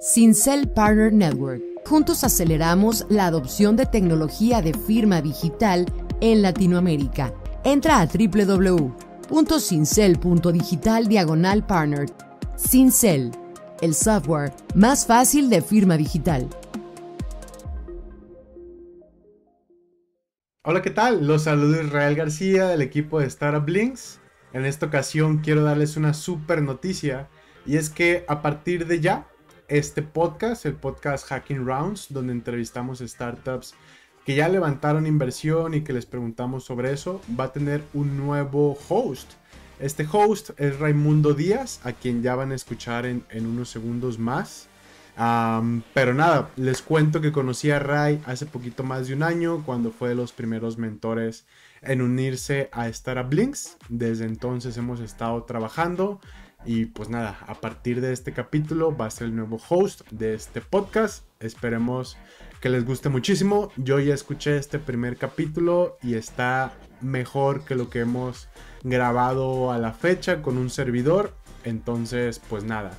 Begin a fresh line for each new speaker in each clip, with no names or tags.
Syncell Partner Network. Juntos aceleramos la adopción de tecnología de firma digital en Latinoamérica. Entra a www.syncell.digital/partner. Syncell, el software más fácil de firma digital.
Hola, ¿qué tal? Los saludo Israel García del equipo de Startup Links. En esta ocasión quiero darles una super noticia, y es que a partir de ya, este podcast, el podcast Hacking Rounds, donde entrevistamos startups que ya levantaron inversión y que les preguntamos sobre eso, va a tener un nuevo host. Este host es Raimundo Díaz, a quien ya van a escuchar en unos segundos más. Pero nada, les cuento que conocí a Ray hace poquito más de un año, cuando fue de los primeros mentores en unirse a Startup Links. Desde entonces hemos estado trabajando y pues nada, a partir de este capítulo va a ser el nuevo host de este podcast. Esperemos que les guste muchísimo. Yo ya escuché este primer capítulo y está mejor que lo que hemos grabado a la fecha con un servidor. Entonces pues nada,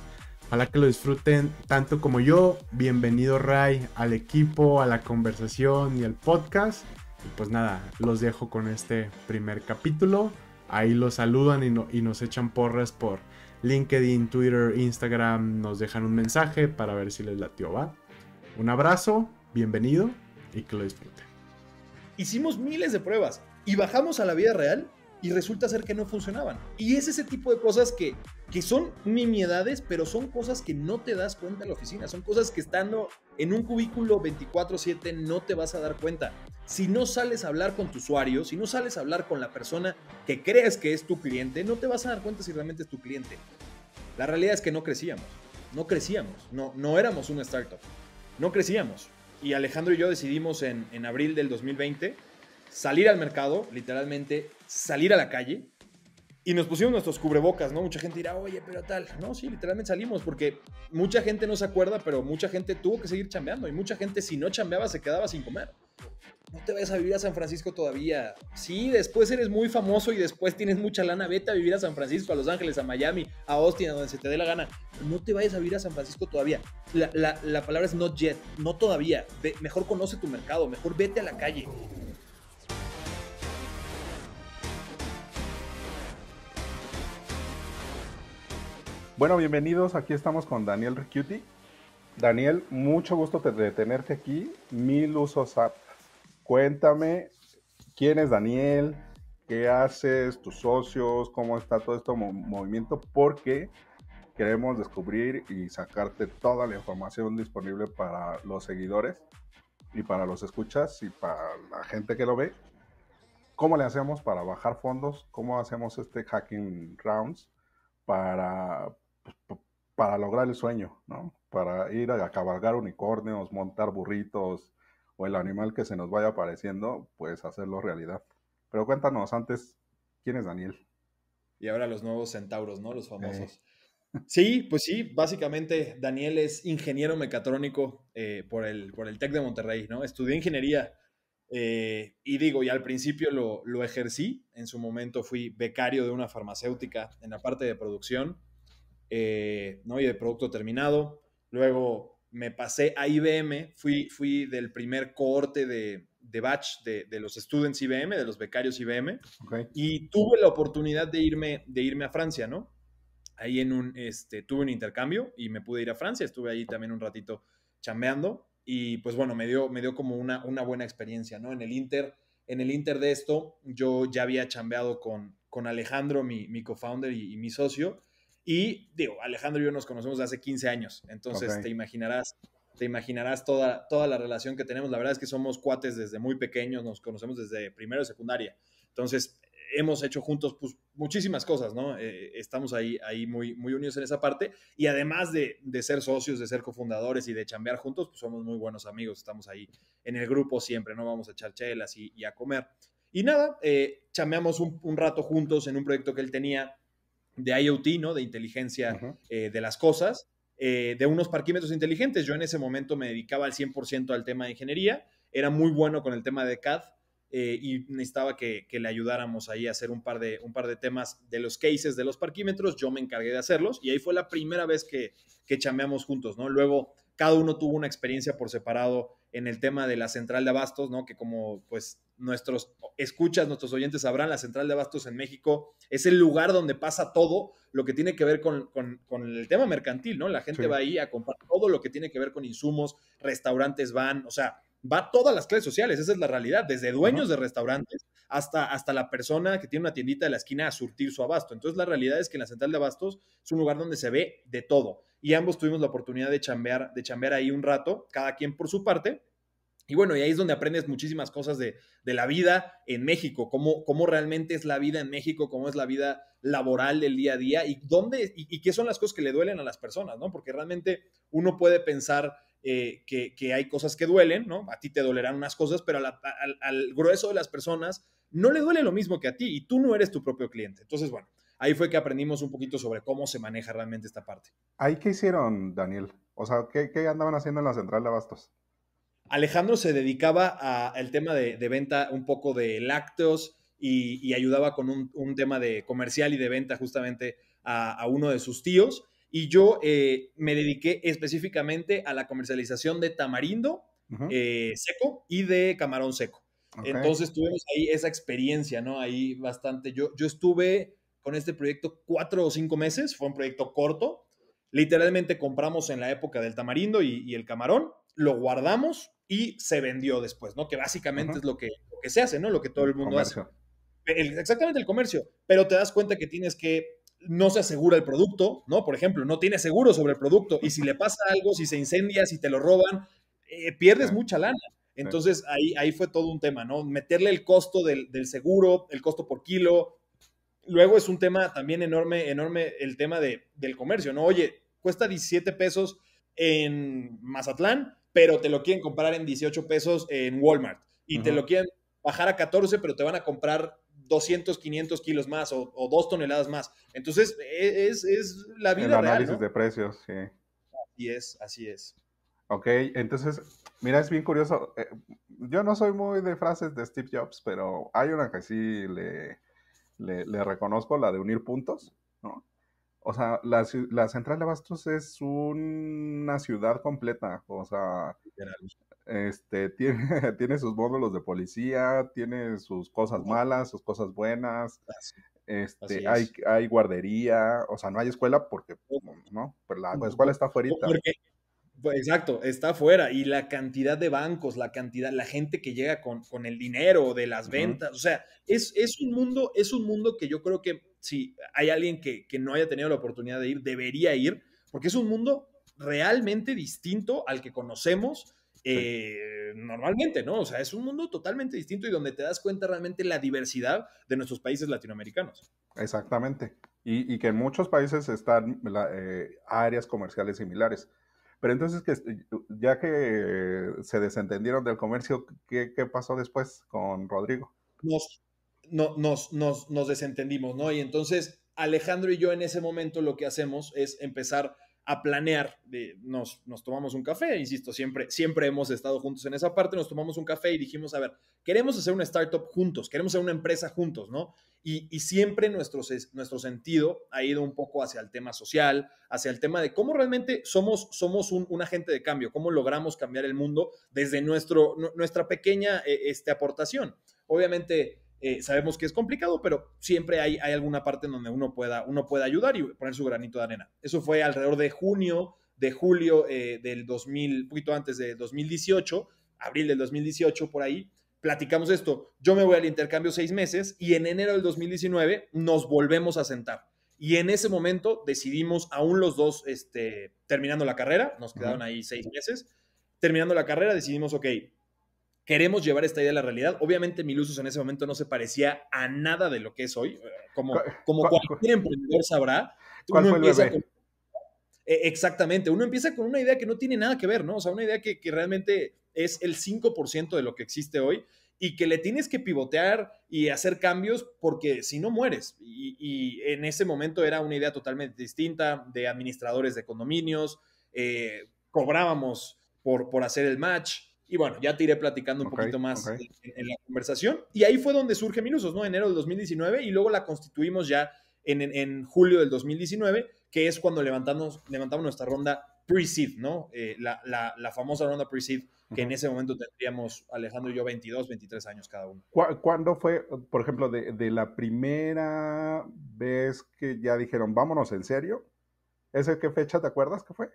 ojalá que lo disfruten tanto como yo. Bienvenido, Ray, al equipo, a la conversación y al podcast. Y pues nada, los dejo con este primer capítulo. Ahí los saludan y nos echan porras por LinkedIn, Twitter, Instagram. Nos dejan un mensaje para ver si les latió, ¿va? Un abrazo, bienvenido y que lo disfruten.
Hicimos miles de pruebas y bajamos a la vida real y resulta ser que no funcionaban. Y es ese tipo de cosas que son nimiedades, pero son cosas que no te das cuenta en la oficina. Son cosas que estando en un cubículo 24/7 no te vas a dar cuenta. Si no sales a hablar con tu usuario, si no sales a hablar con la persona que crees que es tu cliente, no te vas a dar cuenta si realmente es tu cliente. La realidad es que no crecíamos, no éramos una startup, no crecíamos. Y Alejandro y yo decidimos en abril del 2020 salir al mercado, literalmente salir a la calle, y nos pusimos nuestros cubrebocas, ¿no? Mucha gente dirá, oye, pero tal. No, sí, literalmente salimos porque mucha gente no se acuerda, pero mucha gente tuvo que seguir chambeando y mucha gente, si no chambeaba, se quedaba sin comer. No te vayas a vivir a San Francisco todavía. Sí, después eres muy famoso y después tienes mucha lana. Vete a vivir a San Francisco, a Los Ángeles, a Miami, a Austin, a donde se te dé la gana. No te vayas a vivir a San Francisco todavía. La palabra es not yet, no todavía. Mejor conoce tu mercado, mejor vete a la calle.
Bueno, bienvenidos. Aquí estamos con Daniel Ricciuti. Daniel, mucho gusto de tenerte aquí. 1000 usos apps. Cuéntame, ¿quién es Daniel? ¿Qué haces? ¿Tus socios? ¿Cómo está todo este movimiento? Porque queremos descubrir y sacarte toda la información disponible para los seguidores y para los escuchas y para la gente que lo ve. ¿Cómo le hacemos para bajar fondos? ¿Cómo hacemos este Hacking Rounds para lograr el sueño, ¿no? Para ir a cabalgar unicornios, montar burritos o el animal que se nos vaya apareciendo, pues hacerlo realidad. Pero cuéntanos antes, ¿quién es Daniel?
Y ahora los nuevos centauros, ¿no? Los famosos. Sí, pues sí, básicamente Daniel es ingeniero mecatrónico por el TEC de Monterrey, ¿no? Estudié ingeniería y digo, y al principio lo ejercí. En su momento fui becario de una farmacéutica en la parte de producción, ¿no? Y de producto terminado. Luego me pasé a IBM, fui del primer cohorte de batch de los students IBM, de los becarios IBM,
Okay.
y tuve la oportunidad de irme a Francia, ¿no? Ahí tuve un intercambio y me pude ir a Francia, estuve ahí también un ratito chambeando y pues bueno, me dio como una buena experiencia, ¿no? En el Inter de esto, yo ya había chambeado con Alejandro, mi co-founder y mi socio, y digo, Alejandro y yo nos conocemos desde hace 15 años, entonces
Okay.
te imaginarás toda la relación que tenemos. La verdad es que somos cuates desde muy pequeños, nos conocemos desde primero de secundaria, entonces hemos hecho juntos pues, muchísimas cosas, ¿no? Estamos ahí muy, muy unidos en esa parte, y además de ser socios, de ser cofundadores y de chambear juntos, pues somos muy buenos amigos, estamos ahí en el grupo siempre, ¿no? Vamos a echar chelas y a comer. Y nada, chambeamos un rato juntos en un proyecto que él tenía de IoT, ¿no? De inteligencia de las cosas, de unos parquímetros inteligentes. Yo en ese momento me dedicaba al 100% al tema de ingeniería, era muy bueno con el tema de CAD, y necesitaba que le ayudáramos ahí a hacer un par de temas de los cases de los parquímetros. Yo me encargué de hacerlos y ahí fue la primera vez que chambeamos juntos, ¿no? Luego cada uno tuvo una experiencia por separado en el tema de la central de abastos, ¿no? Que como pues nuestros oyentes sabrán, la central de abastos en México es el lugar donde pasa todo lo que tiene que ver con el tema mercantil, ¿no? La gente va ahí a comprar todo lo que tiene que ver con insumos, restaurantes van, o sea, va todas las clases sociales, esa es la realidad, desde dueños de restaurantes hasta la persona que tiene una tiendita de la esquina a surtir su abasto. Entonces la realidad es que en la central de abastos es un lugar donde se ve de todo y ambos tuvimos la oportunidad de chambear ahí un rato, cada quien por su parte. Y bueno, y ahí es donde aprendes muchísimas cosas de la vida en México, cómo realmente es la vida en México, cómo es la vida laboral del día a día y qué son las cosas que le duelen a las personas, ¿no? Porque realmente uno puede pensar que hay cosas que duelen, ¿no? A ti te dolerán unas cosas, pero al grueso de las personas no le duele lo mismo que a ti y tú no eres tu propio cliente. Entonces, bueno, ahí fue que aprendimos un poquito sobre cómo se maneja realmente esta parte.
¿Ahí qué hicieron, Daniel? O sea, ¿qué andaban haciendo en la central de abastos?
Alejandro se dedicaba al tema de venta un poco de lácteos y ayudaba con un tema de comercial y de venta justamente a uno de sus tíos. Y yo me dediqué específicamente a la comercialización de tamarindo seco y de camarón seco. Okay. Entonces tuvimos ahí esa experiencia, ¿no? Ahí bastante. Yo estuve con este proyecto 4 o 5 meses, fue un proyecto corto. Literalmente compramos en la época del tamarindo y el camarón, lo guardamos y se vendió después, ¿no? Que básicamente es lo que se hace, ¿no? Lo que todo el mundo hace. Exactamente el comercio, pero te das cuenta que no se asegura el producto, ¿no? Por ejemplo, no tienes seguro sobre el producto y si le pasa algo, si se incendia, si te lo roban, pierdes mucha lana. Entonces ahí fue todo un tema, ¿no? Meterle el costo del seguro, el costo por kilo. Luego es un tema también enorme el tema del comercio, ¿no? Oye, cuesta 17 pesos en Mazatlán, pero te lo quieren comprar en 18 pesos en Walmart. Y te lo quieren bajar a 14, pero te van a comprar 200, 500 kilos más o 2 toneladas más. Entonces, es la vida real,
el análisis
¿no?
de precios, sí.
Así es.
Ok, entonces, mira, es bien curioso. Yo no soy muy de frases de Steve Jobs, pero hay una que sí le reconozco, la de unir puntos, ¿no? O sea, la central de abastos es una ciudad completa, o sea, tiene sus módulos de policía, tiene sus cosas malas, sus cosas buenas, hay guardería, o sea, no hay escuela porque, ¿no? Pero la escuela está afuerita.
Exacto, está afuera. Y la cantidad de bancos, la gente que llega con el dinero de las ventas, o sea, es un mundo que yo creo que si hay alguien que no haya tenido la oportunidad de ir, debería ir, porque es un mundo realmente distinto al que conocemos normalmente, ¿no? O sea, es un mundo totalmente distinto y donde te das cuenta realmente la diversidad de nuestros países latinoamericanos.
Exactamente. Y que en muchos países están áreas comerciales similares. Pero entonces, ya que se desentendieron del comercio, ¿qué pasó después con Rodrigo?
Nos desentendimos, ¿no? Y entonces Alejandro y yo en ese momento lo que hacemos es empezar a planear, nos tomamos un café, insisto, siempre hemos estado juntos en esa parte, nos tomamos un café y dijimos, a ver, queremos hacer una startup juntos, queremos hacer una empresa juntos, ¿no? Y siempre nuestro sentido ha ido un poco hacia el tema social, hacia el tema de cómo realmente somos un agente de cambio, cómo logramos cambiar el mundo desde nuestra pequeña aportación. Obviamente, sabemos que es complicado, pero siempre hay alguna parte en donde uno pueda ayudar y poner su granito de arena. Eso fue alrededor de julio del 2000, un poquito antes de 2018, abril del 2018, por ahí, platicamos esto. Yo me voy al intercambio 6 meses y en enero del 2019 nos volvemos a sentar. Y en ese momento decidimos, aún los dos terminando la carrera, nos quedaron ahí 6 meses, terminando la carrera decidimos, ok, queremos llevar esta idea a la realidad. Obviamente Milusos en ese momento no se parecía a nada de lo que es hoy. Como cualquier emprendedor sabrá.
¿Cuál fue el bebé?
Exactamente. Uno empieza con una idea que no tiene nada que ver, ¿no? O sea, una idea que realmente es el 5% de lo que existe hoy y que le tienes que pivotear y hacer cambios porque si no mueres. Y en ese momento era una idea totalmente distinta de administradores de condominios. Cobrábamos por hacer el match. Y bueno, ya te iré platicando un poquito más en la conversación. Y ahí fue donde surge Milusos, ¿no? Enero del 2019, y luego la constituimos ya en julio del 2019, que es cuando levantamos nuestra ronda pre-seed, ¿no? La famosa ronda pre-seed, que en ese momento tendríamos Alejandro y yo 22, 23 años cada uno.
¿Cuándo fue, por ejemplo, de la primera vez que ya dijeron, vámonos en serio? ¿Esa qué fecha te acuerdas que fue?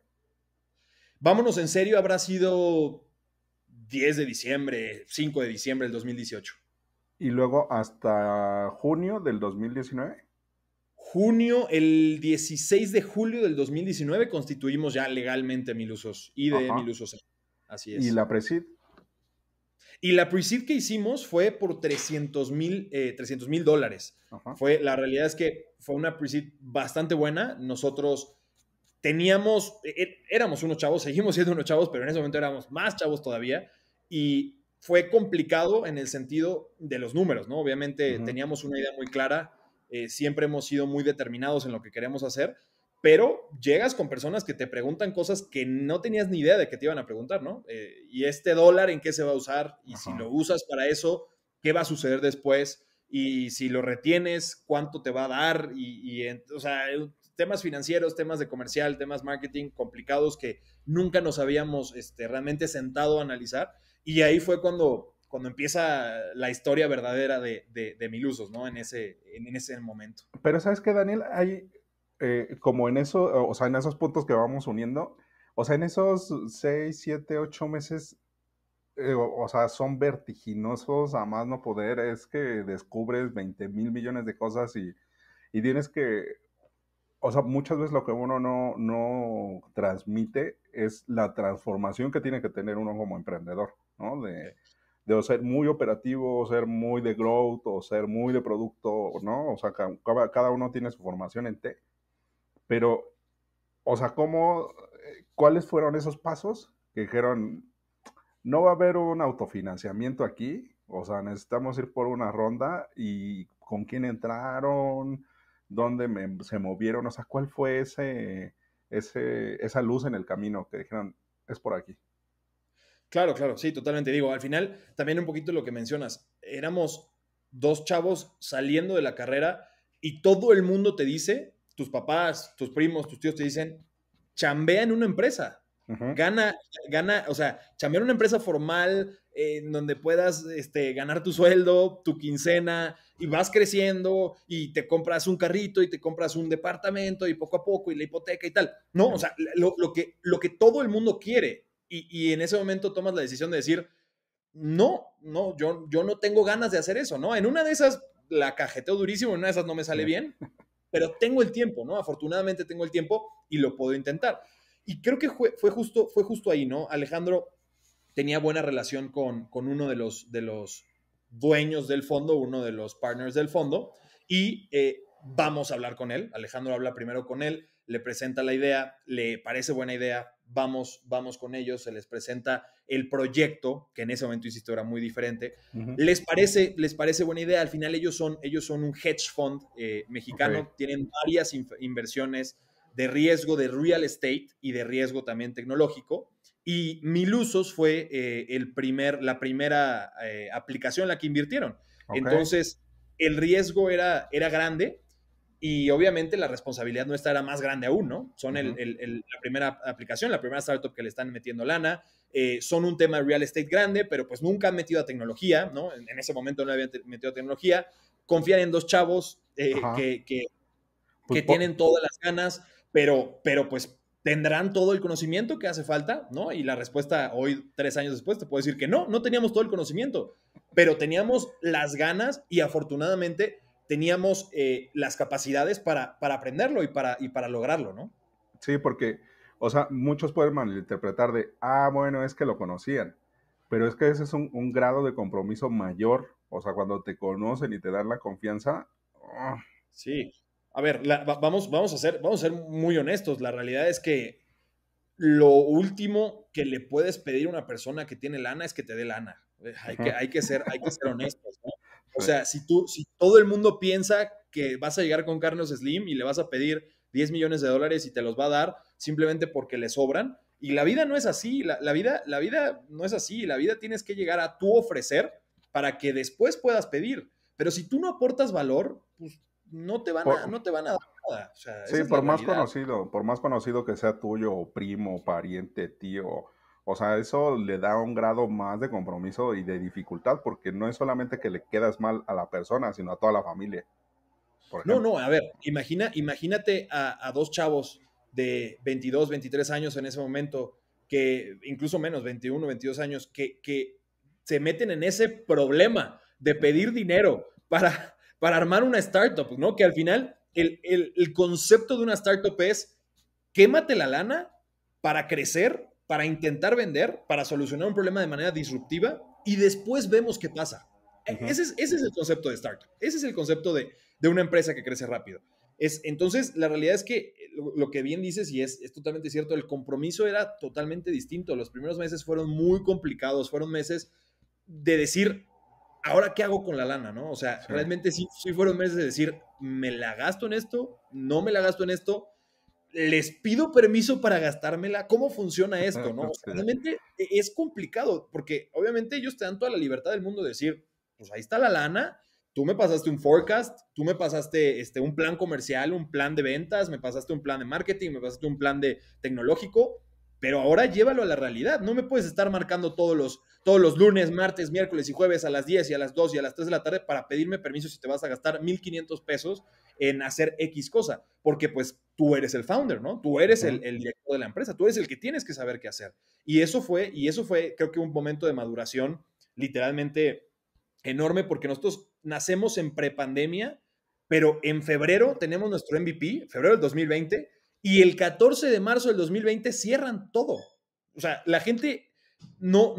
Vámonos en serio habrá sido 10 de diciembre, 5 de diciembre del 2018.
¿Y luego hasta junio del 2019?
Junio, el 16 de julio del 2019 constituimos ya legalmente Milusos y de Milusos. Así es.
¿Y la pre-seed?
Y la pre-seed que hicimos fue por $300,000. La realidad es que fue una pre-seed bastante buena. Nosotros éramos unos chavos, seguimos siendo unos chavos, pero en ese momento éramos más chavos todavía. Y fue complicado en el sentido de los números, ¿no? Obviamente teníamos una idea muy clara. Siempre hemos sido muy determinados en lo que queremos hacer, pero llegas con personas que te preguntan cosas que no tenías ni idea de que te iban a preguntar, ¿no? Y este dólar, ¿en qué se va a usar? Y si lo usas para eso, ¿qué va a suceder después? Y si lo retienes, ¿cuánto te va a dar? O sea, temas financieros, temas de comercial, temas marketing complicados que nunca nos habíamos realmente sentado a analizar. Y ahí fue cuando empieza la historia verdadera de Milusos, ¿no? En ese momento.
Pero ¿sabes qué, Daniel? Hay, como en eso, o sea, en esos puntos que vamos uniendo, o sea, en esos 6, 7, 8 meses, o sea, son vertiginosos a más no poder. Es que descubres 20,000 millones de cosas y tienes que, o sea, muchas veces lo que uno no transmite es la transformación que tiene que tener uno como emprendedor, ¿no? De o ser muy operativo, o ser muy de growth, o ser muy de producto, ¿no? O sea, cada uno tiene su formación en T. Pero, o sea, ¿cuáles fueron esos pasos que dijeron, no va a haber un autofinanciamiento aquí? O sea, necesitamos ir por una ronda. ¿Y con quién entraron? ¿Dónde se movieron? O sea, ¿cuál fue esa luz en el camino que dijeron, es por aquí?
Claro, sí, totalmente. Digo, al final, también un poquito lo que mencionas, éramos dos chavos saliendo de la carrera y todo el mundo te dice, tus papás, tus primos, tus tíos te dicen, chambea en una empresa. Gana, o sea, chambea en una empresa formal en donde puedas ganar tu sueldo, tu quincena, y vas creciendo y te compras un carrito y te compras un departamento y poco a poco y la hipoteca y tal. No, o sea, lo que todo el mundo quiere. Y en ese momento tomas la decisión de decir, no, yo no tengo ganas de hacer eso, ¿no? En una de esas la cajeteo durísimo, en una de esas no me sale bien, pero tengo el tiempo, ¿no? Afortunadamente tengo el tiempo y lo puedo intentar. Y creo que fue justo ahí, ¿no? Alejandro tenía buena relación con uno de los dueños del fondo, uno de los partners del fondo, y vamos a hablar con él. Alejandro habla primero con él, le presenta la idea, le parece buena idea, vamos con ellos, se les presenta el proyecto, que en ese momento, insisto, era muy diferente. Les parece buena idea. Al final ellos son un hedge fund mexicano, tienen varias inversiones de riesgo de real estate y de riesgo también tecnológico. Y Milusos fue la primera aplicación en la que invirtieron. Entonces, el riesgo era grande y obviamente la responsabilidad nuestra era más grande aún, ¿no? Son la primera aplicación, la primera startup que le están metiendo lana. Son un tema de real estate grande, pero pues nunca han metido a tecnología, ¿no? En ese momento no habían metido a tecnología. Confían en dos chavos que tienen todas las ganas, pero pues tendrán todo el conocimiento que hace falta, ¿no? Y la respuesta hoy, 3 años después, te puedo decir que no teníamos todo el conocimiento, pero teníamos las ganas y afortunadamente teníamos las capacidades para aprenderlo y para lograrlo, ¿no?
Sí, porque, o sea, muchos pueden malinterpretar bueno, es que lo conocían, pero es que ese es un grado de compromiso mayor, o sea, cuando te conocen y te dan la confianza.
Sí. A ver, vamos a ser muy honestos. La realidad es que lo último que le puedes pedir a una persona que tiene lana es que te dé lana. Hay que ser honestos, ¿no? O sea, si todo el mundo piensa que vas a llegar con Carlos Slim y le vas a pedir $10 millones y te los va a dar simplemente porque le sobran, Y la vida no es así, la vida no es así, la vida tienes que llegar a tú ofrecer para que después puedas pedir. Pero si tú no aportas valor, pues no te van a
Por-
dar nada. O sea, esa
sí,
es la realidad.
por más conocido que sea tuyo, o primo, pariente, tío, o sea, eso le da un grado más de compromiso y de dificultad, porque no es solamente que le quedas mal a la persona, sino a toda la familia, por
No,
ejemplo.
no, a ver, imagínate a dos chavos de 22, 23 años en ese momento, que incluso menos, 21, 22 años, que se meten en ese problema de pedir dinero para armar una startup, ¿no? Que al final el concepto de una startup es quémate la lana para crecer, para intentar vender, para solucionar un problema de manera disruptiva y después vemos qué pasa.
Ujú.
Ese es el concepto de startup. Ese es el concepto de una empresa que crece rápido. Entonces, la realidad es que lo que bien dices, y es totalmente cierto, el compromiso era totalmente distinto. Los primeros meses fueron muy complicados, fueron meses de decir, ¿ahora qué hago con la lana? ¿No? O sea,
Sí.
realmente sí fueron meses de decir, ¿me la gasto en esto? ¿No me la gasto en esto? ¿Les pido permiso para gastármela? ¿Cómo funciona esto? ¿No? O sea,
Sí.
realmente es complicado, porque obviamente ellos te dan toda la libertad del mundo de decir, pues ahí está la lana, tú me pasaste un forecast, tú me pasaste un plan comercial, un plan de ventas, me pasaste un plan de marketing, me pasaste un plan de tecnológico, pero ahora llévalo a la realidad. No me puedes estar marcando todos los lunes, martes, miércoles y jueves a las 10 y a las 2 y a las 3 de la tarde para pedirme permiso si te vas a gastar 1,500 pesos en hacer X cosa, porque pues tú eres el founder, ¿no? Tú eres
Ujú.
el director de la empresa, tú eres el que tienes que saber qué hacer. Y eso fue, creo que un momento de maduración literalmente enorme, porque nosotros nacemos en prepandemia, pero en febrero tenemos nuestro MVP, febrero del 2020, y el 14 de marzo del 2020 cierran todo. O sea, la gente no,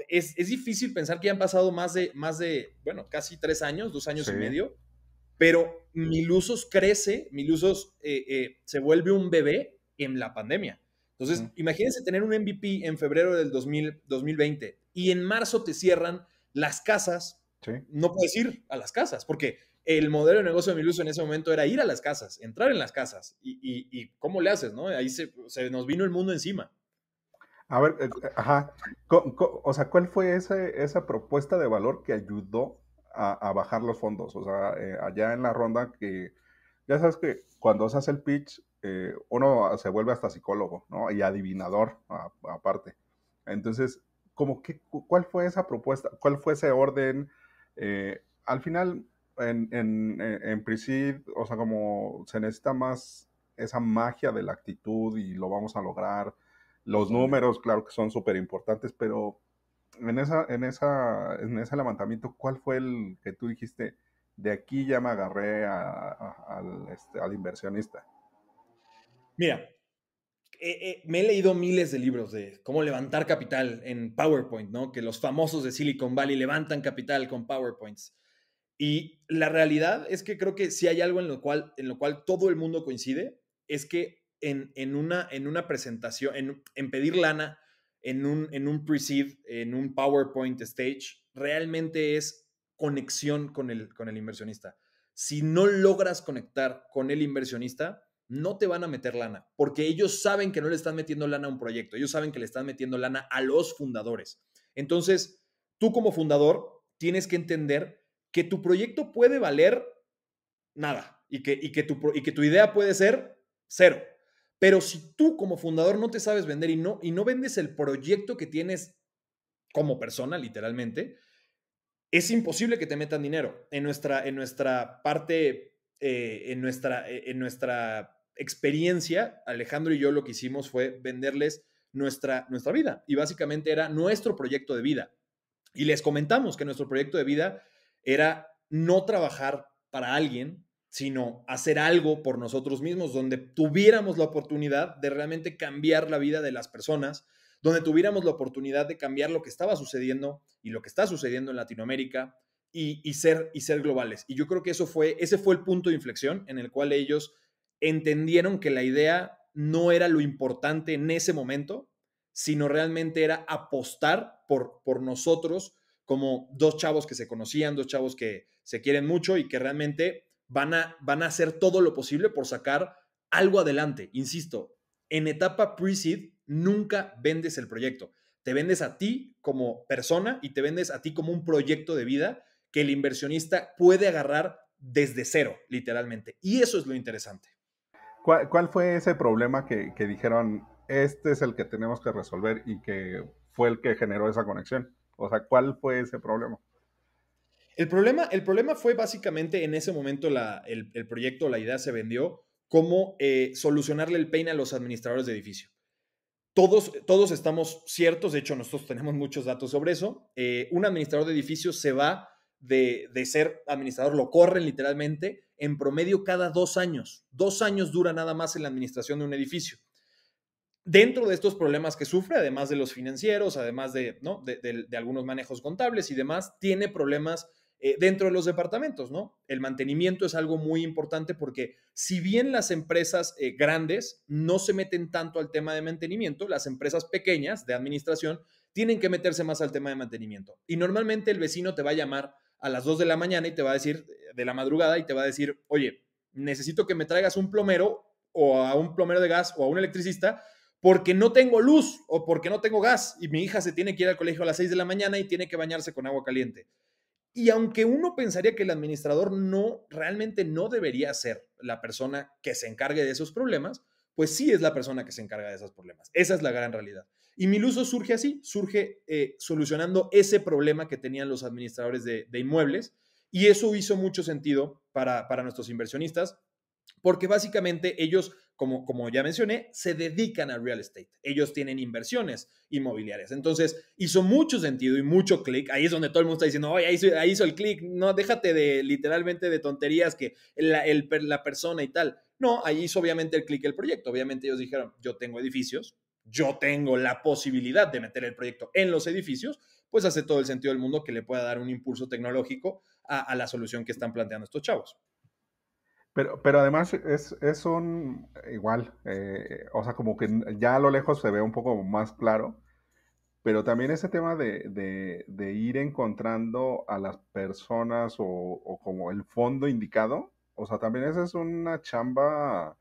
es difícil pensar que ya han pasado bueno, casi 3 años, 2 años
Sí.
y medio, pero Milusos crece, Milusos se vuelve un bebé en la pandemia. Entonces,
Ujú.
imagínense tener un MVP en febrero del 2020 y en marzo te cierran las casas.
Sí.
No puedes ir a las casas porque el modelo de negocio de Milusos en ese momento era ir a las casas, entrar en las casas. Y ¿cómo le haces? ¿No? Ahí se nos vino el mundo encima.
A ver, ajá. O sea, ¿cuál fue esa propuesta de valor que ayudó a bajar los fondos? O sea, allá en la ronda que, ya sabes que cuando se hace el pitch, uno se vuelve hasta psicólogo, ¿no? Y adivinador, aparte. Entonces, ¿cuál fue esa propuesta? ¿Cuál fue ese orden? Al final, en Pre-Seed, o sea, como se necesita más esa magia de la actitud y lo vamos a lograr. Los
Totalmente.
números, claro que son súper importantes, pero en ese levantamiento, ¿cuál fue el que tú dijiste? De aquí ya me agarré al inversionista.
Mira, me he leído miles de libros de cómo levantar capital en PowerPoint, ¿no? Que los famosos de Silicon Valley levantan capital con PowerPoints. Y la realidad es que creo que si hay algo en lo cual todo el mundo coincide, es que en una presentación, en pedir lana, en un pre-seed, en un PowerPoint stage, realmente es conexión con el inversionista. Si no logras conectar con el inversionista, no te van a meter lana, porque ellos saben que no le están metiendo lana a un proyecto, ellos saben que le están metiendo lana a los fundadores. Entonces, tú como fundador tienes que entender que tu proyecto puede valer nada y que tu idea puede ser cero. Pero si tú como fundador no te sabes vender y no vendes el proyecto que tienes como persona, literalmente, es imposible que te metan dinero. En nuestra parte, en nuestra experiencia, Alejandro y yo lo que hicimos fue venderles nuestra vida. Y básicamente era nuestro proyecto de vida. Y les comentamos que nuestro proyecto de vida era no trabajar para alguien, sino hacer algo por nosotros mismos, donde tuviéramos la oportunidad de realmente cambiar la vida de las personas, donde tuviéramos la oportunidad de cambiar lo que estaba sucediendo y lo que está sucediendo en Latinoamérica y ser globales. Y yo creo que ese fue el punto de inflexión en el cual ellos entendieron que la idea no era lo importante en ese momento, sino realmente era apostar por nosotros como dos chavos que se conocían, dos chavos que se quieren mucho y que realmente van a hacer todo lo posible por sacar algo adelante. Insisto, en etapa pre-seed nunca vendes el proyecto. Te vendes a ti como persona y te vendes a ti como un proyecto de vida que el inversionista puede agarrar desde cero, literalmente. Y eso es lo interesante.
¿Cuál fue ese problema que dijeron, este es el que tenemos que resolver y que fue el que generó esa conexión? O sea, ¿cuál fue ese problema?
El problema fue básicamente en ese momento el proyecto, la idea se vendió como solucionarle el pain a los administradores de edificio. Todos estamos ciertos, de hecho nosotros tenemos muchos datos sobre eso. Un administrador de edificios se va de ser administrador, lo corren literalmente en promedio cada 2 años. 2 años dura nada más en la administración de un edificio. Dentro de estos problemas que sufre, además de los financieros, además de, ¿no? de algunos manejos contables y demás, tiene problemas dentro de los departamentos, ¿no? El mantenimiento es algo muy importante porque si bien las empresas grandes no se meten tanto al tema de mantenimiento, las empresas pequeñas de administración tienen que meterse más al tema de mantenimiento. Y normalmente el vecino te va a llamar a las 2 de la mañana y te va a decir, de la madrugada, y te va a decir, oye, necesito que me traigas un plomero o a un plomero de gas o a un electricista porque no tengo luz o porque no tengo gas y mi hija se tiene que ir al colegio a las 6 de la mañana y tiene que bañarse con agua caliente. Y aunque uno pensaría que el administrador realmente no debería ser la persona que se encargue de esos problemas, pues sí es la persona que se encarga de esos problemas. Esa es la gran realidad. Y Miluso surge así, surge solucionando ese problema que tenían los administradores de inmuebles, y eso hizo mucho sentido para nuestros inversionistas, porque básicamente ellos, como ya mencioné, se dedican al real estate. Ellos tienen inversiones inmobiliarias. Entonces, hizo mucho sentido y mucho clic. Ahí es donde todo el mundo está diciendo, oye, ahí hizo el clic. No, déjate literalmente de tonterías que la persona y tal. No, ahí hizo obviamente el clic el proyecto. Obviamente ellos dijeron, yo tengo edificios, yo tengo la posibilidad de meter el proyecto en los edificios, pues hace todo el sentido del mundo que le pueda dar un impulso tecnológico a la solución que están planteando estos chavos.
Pero además es un igual, o sea, como que ya a lo lejos se ve un poco más claro, pero también ese tema de ir encontrando a las personas o como el fondo indicado, o sea, también esa es una chamba,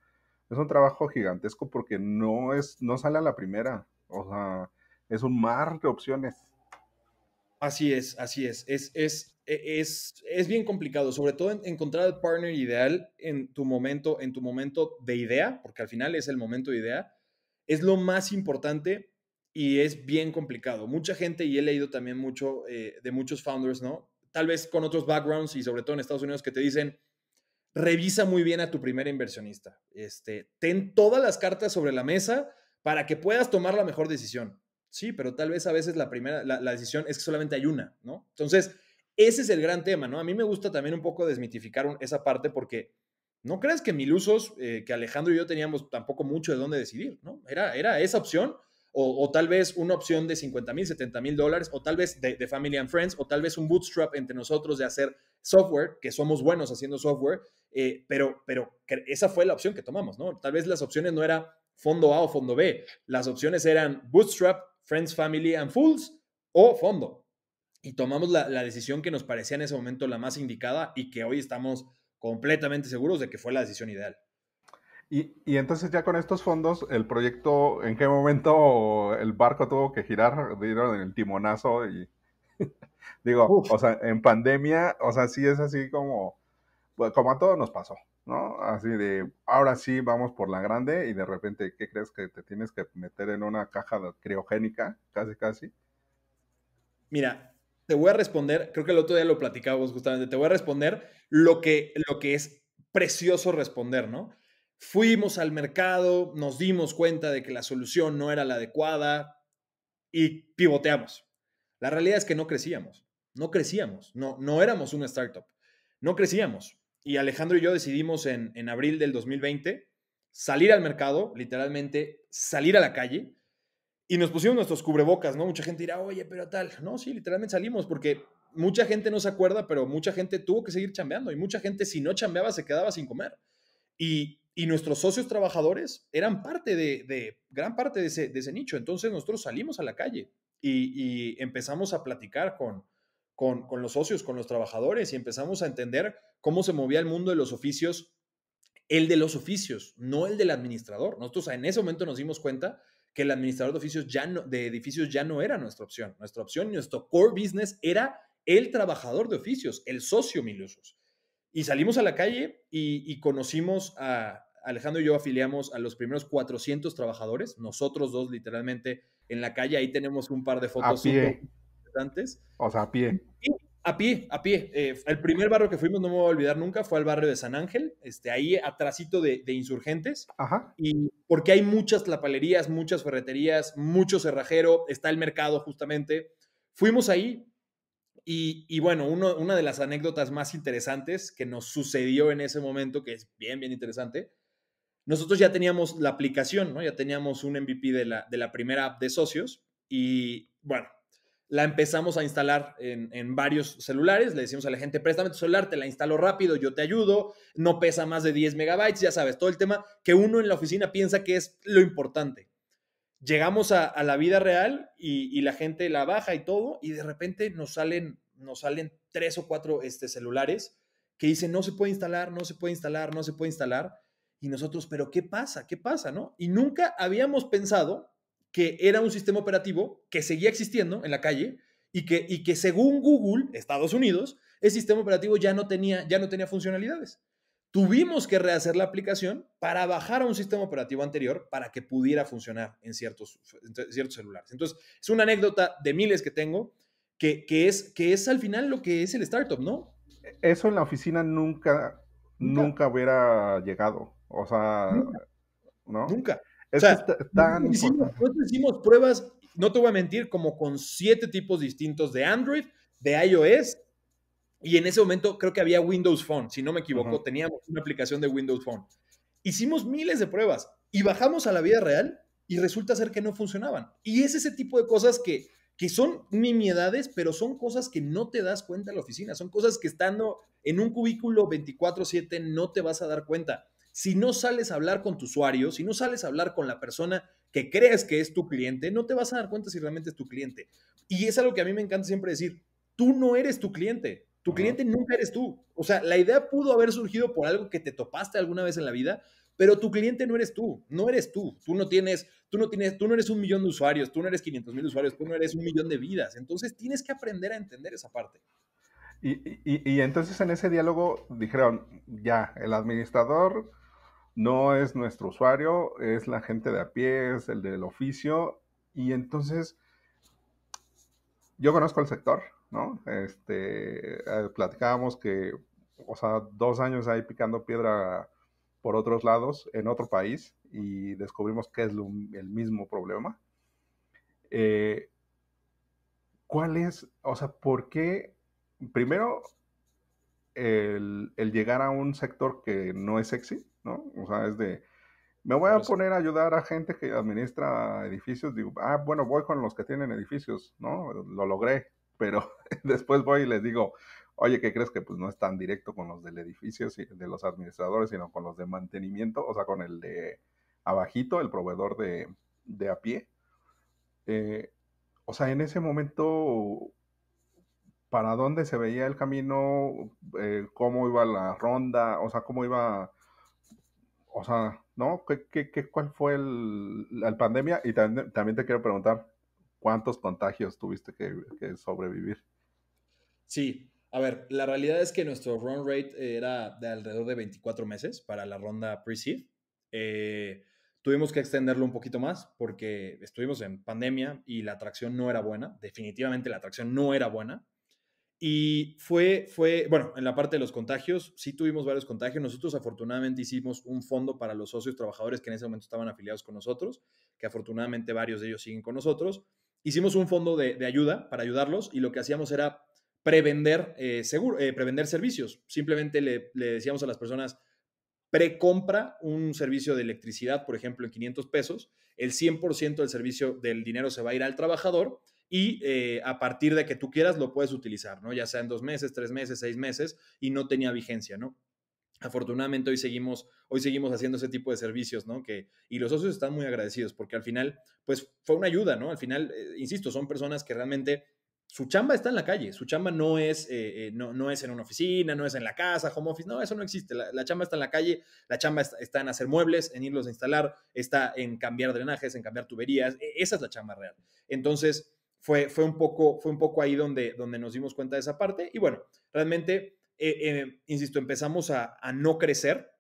es un trabajo gigantesco porque no sale a la primera, o sea, es un mar de opciones.
Así es, así es. Es bien complicado, sobre todo encontrar el partner ideal en tu momento de idea, porque al final es el momento de idea, es lo más importante y es bien complicado. Mucha gente, y he leído también mucho de muchos founders, ¿no? Tal vez con otros backgrounds y sobre todo en Estados Unidos que te dicen, revisa muy bien a tu primer inversionista. Ten todas las cartas sobre la mesa para que puedas tomar la mejor decisión. Sí, pero tal vez a veces la decisión es que solamente hay una, ¿no? Entonces, ese es el gran tema, ¿no? A mí me gusta también un poco desmitificar esa parte porque no crees que Milusos, que Alejandro y yo teníamos tampoco mucho de dónde decidir, ¿no? Era esa opción o tal vez una opción de $50,000, $70,000 o tal vez de Family and Friends o tal vez un bootstrap entre nosotros de hacer software, que somos buenos haciendo software, pero esa fue la opción que tomamos, ¿no? Tal vez las opciones no eran fondo A o fondo B, las opciones eran bootstrap, Friends, Family and Fools o fondo. Y tomamos la decisión que nos parecía en ese momento la más indicada y que hoy estamos completamente seguros de que fue la decisión ideal.
Y entonces ya con estos fondos, el proyecto, ¿en qué momento el barco tuvo que girar? Dieron el timonazo y digo, o sea, en pandemia, o sea, sí es así como a todos nos pasó, ¿no? Así de, ahora sí vamos por la grande y de repente, ¿qué crees que te tienes que meter en una caja criogénica? Casi, casi.
Mira, te voy a responder, creo que el otro día lo platicábamos justamente, te voy a responder lo que es precioso responder, ¿no? Fuimos al mercado, nos dimos cuenta de que la solución no era la adecuada y pivoteamos. La realidad es que no crecíamos, no éramos una startup, no crecíamos. Y Alejandro y yo decidimos en abril del 2020 salir al mercado, literalmente salir a la calle, y nos pusimos nuestros cubrebocas, ¿no? Mucha gente dirá, oye, pero tal. No, sí, literalmente salimos porque mucha gente no se acuerda, pero mucha gente tuvo que seguir chambeando y mucha gente, si no chambeaba, se quedaba sin comer. Y nuestros socios trabajadores eran gran parte de ese nicho. Entonces nosotros salimos a la calle y empezamos a platicar con los socios, con los trabajadores y empezamos a entender cómo se movía el mundo de los oficios, el de los oficios, no el del administrador. Nosotros en ese momento nos dimos cuenta que el administrador de edificios ya no era nuestra opción. Nuestra opción, nuestro core business era el trabajador de oficios, el socio mil usos. Y salimos a la calle y conocimos Alejandro y yo afiliamos a los primeros 400 trabajadores, nosotros dos literalmente en la calle, ahí tenemos un par de fotos
A pie.
súper interesantes.
O sea, a pie.
A pie. El primer barrio que fuimos, no me voy a olvidar nunca, fue al barrio de San Ángel, ahí atrásito de Insurgentes.
Ajá.
Y porque hay muchas tlapalerías, muchas ferreterías, mucho cerrajero, está el mercado justamente. Fuimos ahí y bueno, una de las anécdotas más interesantes que nos sucedió en ese momento, que es bien, bien interesante, nosotros ya teníamos la aplicación, ¿no? Ya teníamos un MVP de la primera app de socios y bueno, la empezamos a instalar en varios celulares. Le decimos a la gente, préstame tu celular, te la instalo rápido, yo te ayudo, no pesa más de 10 megabytes, ya sabes, todo el tema que uno en la oficina piensa que es lo importante. Llegamos a la vida real y la gente la baja y todo, y de repente nos salen 3 o 4 celulares que dicen, no se puede instalar, no se puede instalar, no se puede instalar. Y nosotros, ¿pero qué pasa? ¿Qué pasa? ¿No? Y nunca habíamos pensado que era un sistema operativo que seguía existiendo en la calle y que según Google, Estados Unidos, el sistema operativo ya no tenía funcionalidades. Tuvimos que rehacer la aplicación para bajar a un sistema operativo anterior para que pudiera funcionar en ciertos celulares. Entonces, es una anécdota de miles que tengo que es al final lo que es el startup, ¿no?
Eso en la oficina nunca hubiera llegado. O sea, ¿no?
Nunca.
Es que es tan importante.
Nosotros hicimos pruebas, no te voy a mentir, como con 7 tipos distintos de Android, de iOS, y en ese momento creo que había Windows Phone, si no me equivoco, teníamos una aplicación de Windows Phone. Hicimos miles de pruebas y bajamos a la vida real y resulta ser que no funcionaban. Y es ese tipo de cosas que son nimiedades, pero son cosas que no te das cuenta en la oficina, son cosas que estando en un cubículo 24/7 no te vas a dar cuenta. Si no sales a hablar con tu usuario, si no sales a hablar con la persona que crees que es tu cliente, no te vas a dar cuenta si realmente es tu cliente. Y es algo que a mí me encanta siempre decir, tú no eres tu cliente. Tu cliente nunca eres tú. O sea, la idea pudo haber surgido por algo que te topaste alguna vez en la vida, pero tu cliente no eres tú. No eres tú. Tú no eres 1 millón de usuarios, tú no eres 500,000 usuarios, tú no eres 1 millón de vidas. Entonces tienes que aprender a entender esa parte.
Y entonces en ese diálogo dijeron, ya, el administrador no es nuestro usuario, es la gente de a pie, es el del oficio, y entonces yo conozco el sector, ¿no? Platicábamos que, o sea, 2 años ahí picando piedra por otros lados, en otro país, y descubrimos que es el mismo problema. ¿Cuál es, o sea, por qué, primero, el llegar a un sector que no es sexy, ¿no? O sea, es de, me voy a poner a ayudar a gente que administra edificios. Digo, bueno, voy con los que tienen edificios, ¿no? Lo logré, pero después voy y les digo, oye, ¿qué crees? Que pues no es tan directo con los del edificio, de los administradores, sino con los de mantenimiento, o sea, con el de abajito, el proveedor de a pie. O sea, en ese momento, ¿para dónde se veía el camino? ¿Cómo iba la ronda? O sea, ¿cómo iba? O sea, ¿no? ¿Cuál fue la pandemia? Y también te quiero preguntar, ¿cuántos contagios tuviste que sobrevivir?
Sí, a ver, la realidad es que nuestro run rate era de alrededor de 24 meses para la ronda pre-seed. Tuvimos que extenderlo un poquito más porque estuvimos en pandemia y la atracción no era buena. Definitivamente la atracción no era buena. Y bueno, en la parte de los contagios, sí tuvimos varios contagios. Nosotros afortunadamente hicimos un fondo para los socios trabajadores que en ese momento estaban afiliados con nosotros, que afortunadamente varios de ellos siguen con nosotros. Hicimos un fondo de ayuda para ayudarlos y lo que hacíamos era prevender servicios. Simplemente le decíamos a las personas, precompra un servicio de electricidad, por ejemplo, en 500 pesos, el 100% del servicio del dinero se va a ir al trabajador y a partir de que tú quieras lo puedes utilizar, ¿no? Ya sea en 2 meses, 3 meses, 6 meses y no tenía vigencia, ¿no? Afortunadamente hoy seguimos haciendo ese tipo de servicios, ¿no? Y los socios están muy agradecidos porque al final, pues fue una ayuda, ¿no? Al final, insisto, son personas que realmente su chamba está en la calle, su chamba no es, no es en una oficina, no es en la casa, home office, no, eso no existe. La chamba está en la calle, la chamba está en hacer muebles, en irlos a instalar, está en cambiar drenajes, en cambiar tuberías, esa es la chamba real. Entonces, fue un poco ahí donde nos dimos cuenta de esa parte y bueno, realmente, insisto, empezamos a no crecer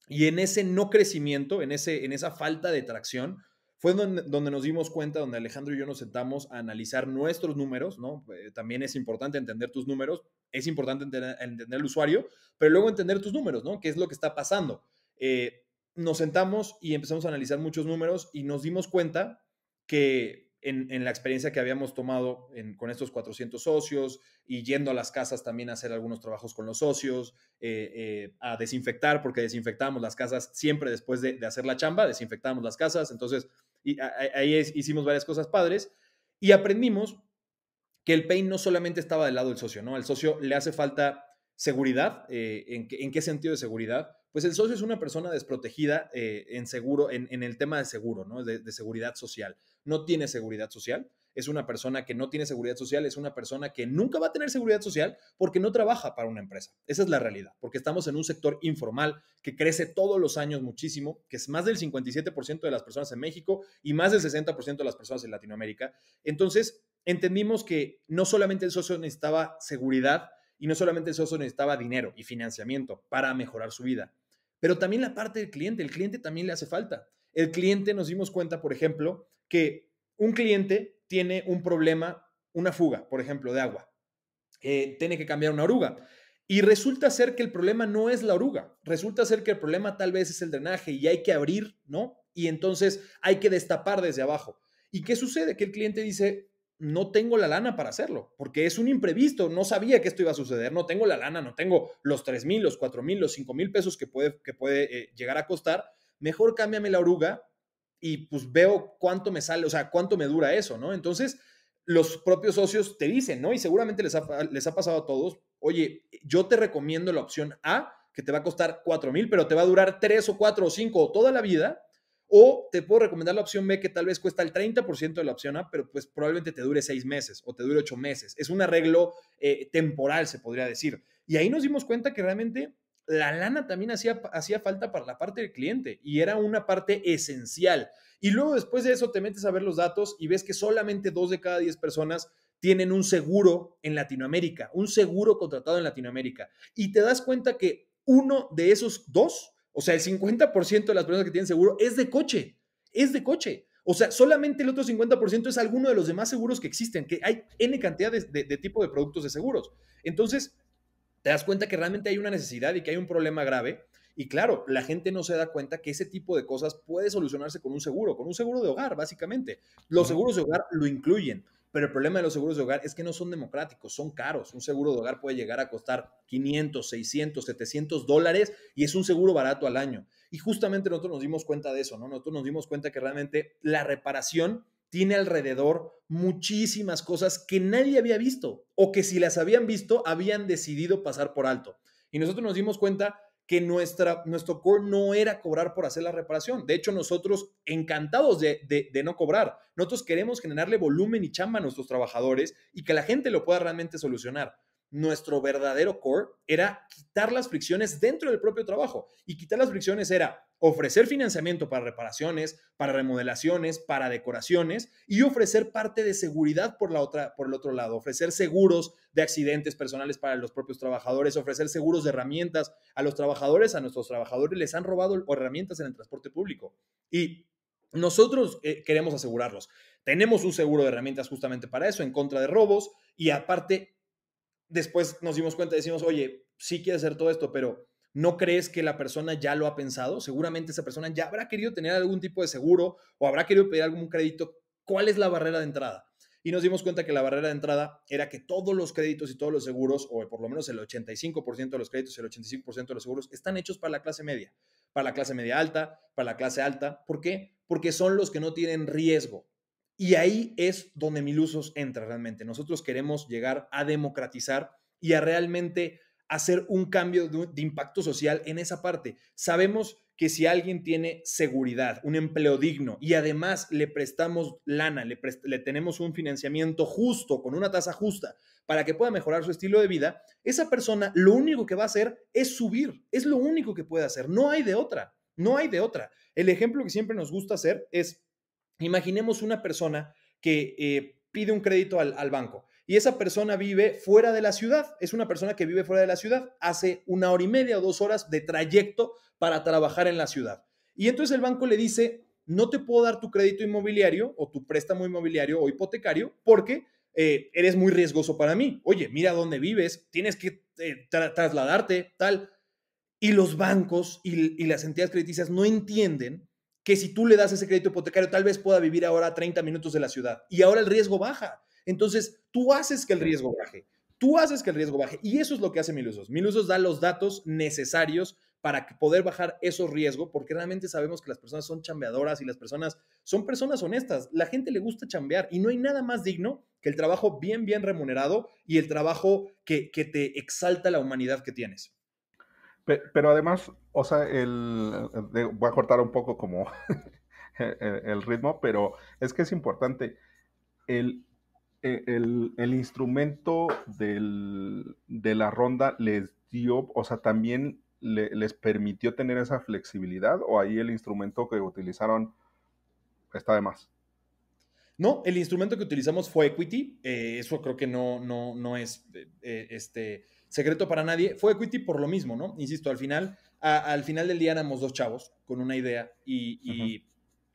y en ese no crecimiento, en esa falta de tracción, fue donde nos dimos cuenta, donde Alejandro y yo nos sentamos a analizar nuestros números, ¿no? También es importante entender tus números, es importante entender el usuario, pero luego entender tus números, ¿no? ¿Qué es lo que está pasando? Nos sentamos y empezamos a analizar muchos números y nos dimos cuenta que en la experiencia que habíamos tomado con estos 400 socios y yendo a las casas también a hacer algunos trabajos con los socios, a desinfectar, porque desinfectábamos las casas siempre después de hacer la chamba, desinfectábamos las casas, entonces ahí hicimos varias cosas padres y aprendimos que el pain no solamente estaba del lado del socio, ¿no? Al socio le hace falta seguridad. ¿En qué sentido de seguridad? Pues el socio es una persona desprotegida en el tema de seguro, ¿no? De seguridad social. No tiene seguridad social. Es una persona que no tiene seguridad social, es una persona que nunca va a tener seguridad social porque no trabaja para una empresa. Esa es la realidad, porque estamos en un sector informal que crece todos los años muchísimo, que es más del 57% de las personas en México y más del 60% de las personas en Latinoamérica. Entonces, entendimos que no solamente el socio necesitaba seguridad y no solamente el socio necesitaba dinero y financiamiento para mejorar su vida, pero también la parte del cliente. El cliente también le hace falta. El cliente, nos dimos cuenta, por ejemplo, que un cliente tiene un problema, una fuga, por ejemplo, de agua. Tiene que cambiar una oruga. Y resulta ser que el problema no es la oruga. Resulta ser que el problema tal vez es el drenaje y hay que abrir, ¿no? Y entonces hay que destapar desde abajo. ¿Y qué sucede? Que el cliente dice, no tengo la lana para hacerlo, porque es un imprevisto, no sabía que esto iba a suceder, no tengo la lana, no tengo los 3,000, los 4,000, los 5,000 pesos que puede llegar a costar, mejor cámbiame la oruga y pues veo cuánto me sale, o sea, cuánto me dura eso, ¿no? Entonces, los propios socios te dicen, ¿no? Y seguramente les ha pasado a todos, oye, yo te recomiendo la opción A, que te va a costar 4,000, pero te va a durar 3 o 4 o 5 o toda la vida, o te puedo recomendar la opción B, que tal vez cuesta el 30% de la opción A, pero pues probablemente te dure 6 meses o te dure 8 meses. Es un arreglo temporal, se podría decir. Y ahí nos dimos cuenta que realmente la lana también hacía falta para la parte del cliente y era una parte esencial. Y luego después de eso te metes a ver los datos y ves que solamente 2 de cada 10 personas tienen un seguro en Latinoamérica, un seguro contratado en Latinoamérica. Y te das cuenta que uno de esos 2, o sea, el 50% de las personas que tienen seguro es de coche, O sea, solamente el otro 50% es alguno de los demás seguros que existen, que hay N cantidad de tipo de productos de seguros. Entonces, te das cuenta que realmente hay una necesidad y que hay un problema grave. Y claro, la gente no se da cuenta que ese tipo de cosas puede solucionarse con un seguro de hogar, básicamente. Los seguros de hogar lo incluyen, pero el problema de los seguros de hogar es que no son democráticos, son caros. Un seguro de hogar puede llegar a costar 500, 600, 700 dólares y es un seguro barato al año. Y justamente nosotros nos dimos cuenta de eso, ¿no? Nosotros nos dimos cuenta que realmente la reparación tiene alrededor muchísimas cosas que nadie había visto o que si las habían visto habían decidido pasar por alto. Y nosotros nos dimos cuenta que nuestro core no era cobrar por hacer la reparación. De hecho, nosotros encantados de no cobrar. Nosotros queremos generarle volumen y chamba a nuestros trabajadores y que la gente lo pueda realmente solucionar. Nuestro verdadero core era quitar las fricciones dentro del propio trabajo. Y quitar las fricciones era ofrecer financiamiento para reparaciones, para remodelaciones, para decoraciones y ofrecer parte de seguridad por el otro lado, ofrecer seguros de accidentes personales para los propios trabajadores, ofrecer seguros de herramientas a los trabajadores. A nuestros trabajadores les han robado herramientas en el transporte público y nosotros queremos asegurarlos. Tenemos un seguro de herramientas justamente para eso, en contra de robos, y aparte, después nos dimos cuenta y decimos, oye, sí quieres hacer todo esto, pero ¿no crees que la persona ya lo ha pensado? Seguramente esa persona ya habrá querido tener algún tipo de seguro o habrá querido pedir algún crédito. ¿Cuál es la barrera de entrada? Y nos dimos cuenta que la barrera de entrada era que todos los créditos y todos los seguros, o por lo menos el 85% de los créditos y el 85% de los seguros, están hechos para la clase media alta, para la clase alta. ¿Por qué? Porque son los que no tienen riesgo. Y ahí es donde Milusos entra realmente. Nosotros queremos llegar a democratizar y a realmente hacer un cambio de impacto social en esa parte. Sabemos que si alguien tiene seguridad, un empleo digno y además le prestamos lana, le tenemos un financiamiento justo, con una tasa justa, para que pueda mejorar su estilo de vida, esa persona lo único que va a hacer es subir. Es lo único que puede hacer. No hay de otra. No hay de otra. El ejemplo que siempre nos gusta hacer es, imaginemos una persona que pide un crédito al banco y esa persona vive fuera de la ciudad. Es una persona que vive fuera de la ciudad, hace 1 hora y media o 2 horas de trayecto para trabajar en la ciudad. Y entonces el banco le dice, no te puedo dar tu crédito inmobiliario o tu préstamo inmobiliario o hipotecario porque eres muy riesgoso para mí. Oye, mira dónde vives, tienes que trasladarte, tal. Y los bancos y las entidades crediticias no entienden que si tú le das ese crédito hipotecario, tal vez pueda vivir ahora a 30 minutos de la ciudad. Y ahora el riesgo baja. Entonces, tú haces que el riesgo baje. Tú haces que el riesgo baje. Y eso es lo que hace Milusos. Milusos da los datos necesarios para poder bajar esos riesgos, porque realmente sabemos que las personas son chambeadoras y las personas son personas honestas. La gente le gusta chambear y no hay nada más digno que el trabajo bien, bien remunerado y el trabajo que te exalta la humanidad que tienes.
Pero además, o sea, voy a cortar un poco como el ritmo, pero es que es importante. El, el instrumento de la ronda les dio, o sea, también les permitió tener esa flexibilidad, o ahí el instrumento que utilizaron está de más.
No, el instrumento que utilizamos fue equity. Eso creo que no es secreto para nadie. Fue equity por lo mismo, ¿no? Insisto, al final del día éramos 2 chavos con una idea y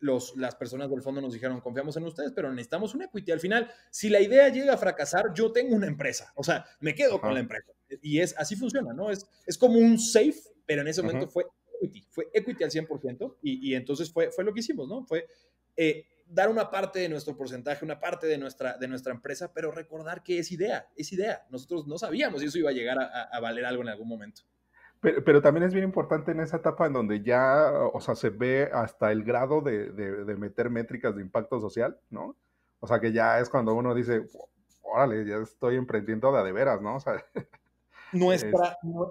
las personas del fondo nos dijeron, confiamos en ustedes, pero necesitamos un equity. Al final, si la idea llega a fracasar, yo tengo una empresa. O sea, me quedo con la empresa. Y así funciona, ¿no? Es como un safe, pero en ese momento fue equity al 100%. Y entonces fue lo que hicimos, ¿no? Fue dar una parte de nuestro porcentaje, una parte de nuestra empresa, pero recordar que es idea. Nosotros no sabíamos si eso iba a llegar a valer algo en algún momento.
Pero también es bien importante en esa etapa en donde ya, o sea, se ve hasta el grado de meter métricas de impacto social, ¿no? O sea, que ya es cuando uno dice, órale, ya estoy emprendiendo de veras, ¿no? O sea,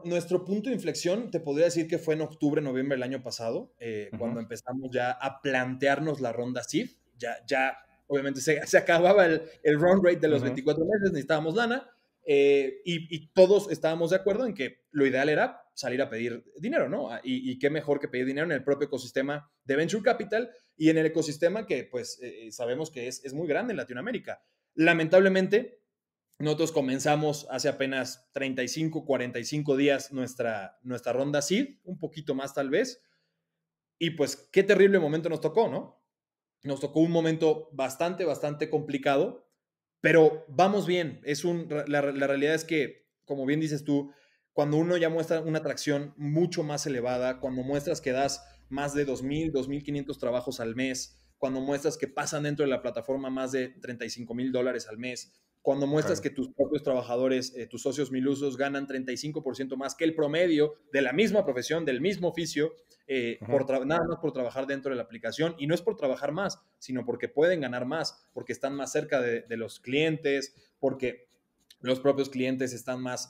nuestro punto de inflexión, te podría decir que fue en octubre, noviembre del año pasado, cuando empezamos ya a plantearnos la ronda seed. Ya obviamente se acababa el run rate de los 24 meses, necesitábamos lana, y todos estábamos de acuerdo en que lo ideal era salir a pedir dinero, ¿no? Y qué mejor que pedir dinero en el propio ecosistema de Venture Capital y en el ecosistema que pues sabemos que es muy grande en Latinoamérica. Lamentablemente, nosotros comenzamos hace apenas 35, 45 días nuestra ronda seed, un poquito más tal vez, y pues qué terrible momento nos tocó, ¿no? Nos tocó un momento bastante, bastante complicado, pero vamos bien. La realidad es que, como bien dices tú, cuando uno ya muestra una atracción mucho más elevada, cuando muestras que das más de 2,000, 2,500 trabajos al mes, cuando muestras que pasan dentro de la plataforma más de $35,000 al mes, cuando muestras que tus propios trabajadores, tus socios milusos, ganan 35% más que el promedio de la misma profesión, del mismo oficio, nada más por trabajar dentro de la aplicación. Y no es por trabajar más, sino porque pueden ganar más, porque están más cerca de los clientes, porque los propios clientes están más...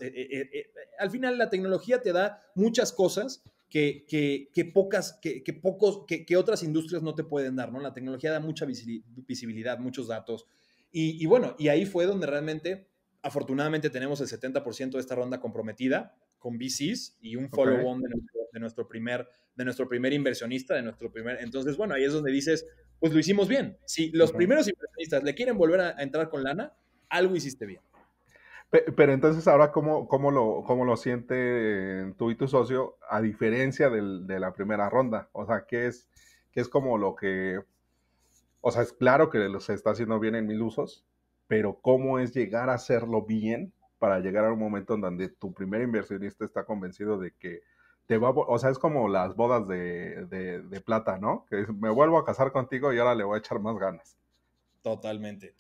al final la tecnología te da muchas cosas que otras industrias no te pueden dar, ¿no? La tecnología da mucha visibilidad, muchos datos. Y bueno, y ahí fue donde realmente, afortunadamente, tenemos el 70% de esta ronda comprometida con VCs y un follow-on de nuestro primer inversionista, Entonces, bueno, ahí es donde dices, pues lo hicimos bien. Si los primeros inversionistas le quieren volver a entrar con lana, algo hiciste bien.
Pero entonces ahora, ¿cómo lo siente tú y tu socio a diferencia de la primera ronda? O sea, ¿qué es como lo que... O sea, es claro que se está haciendo bien en Milusos, pero ¿cómo es llegar a hacerlo bien para llegar a un momento en donde tu primer inversionista está convencido de que te va a... O sea, es como las bodas de plata, ¿no? Que me vuelvo a casar contigo y ahora le voy a echar más ganas.
Totalmente.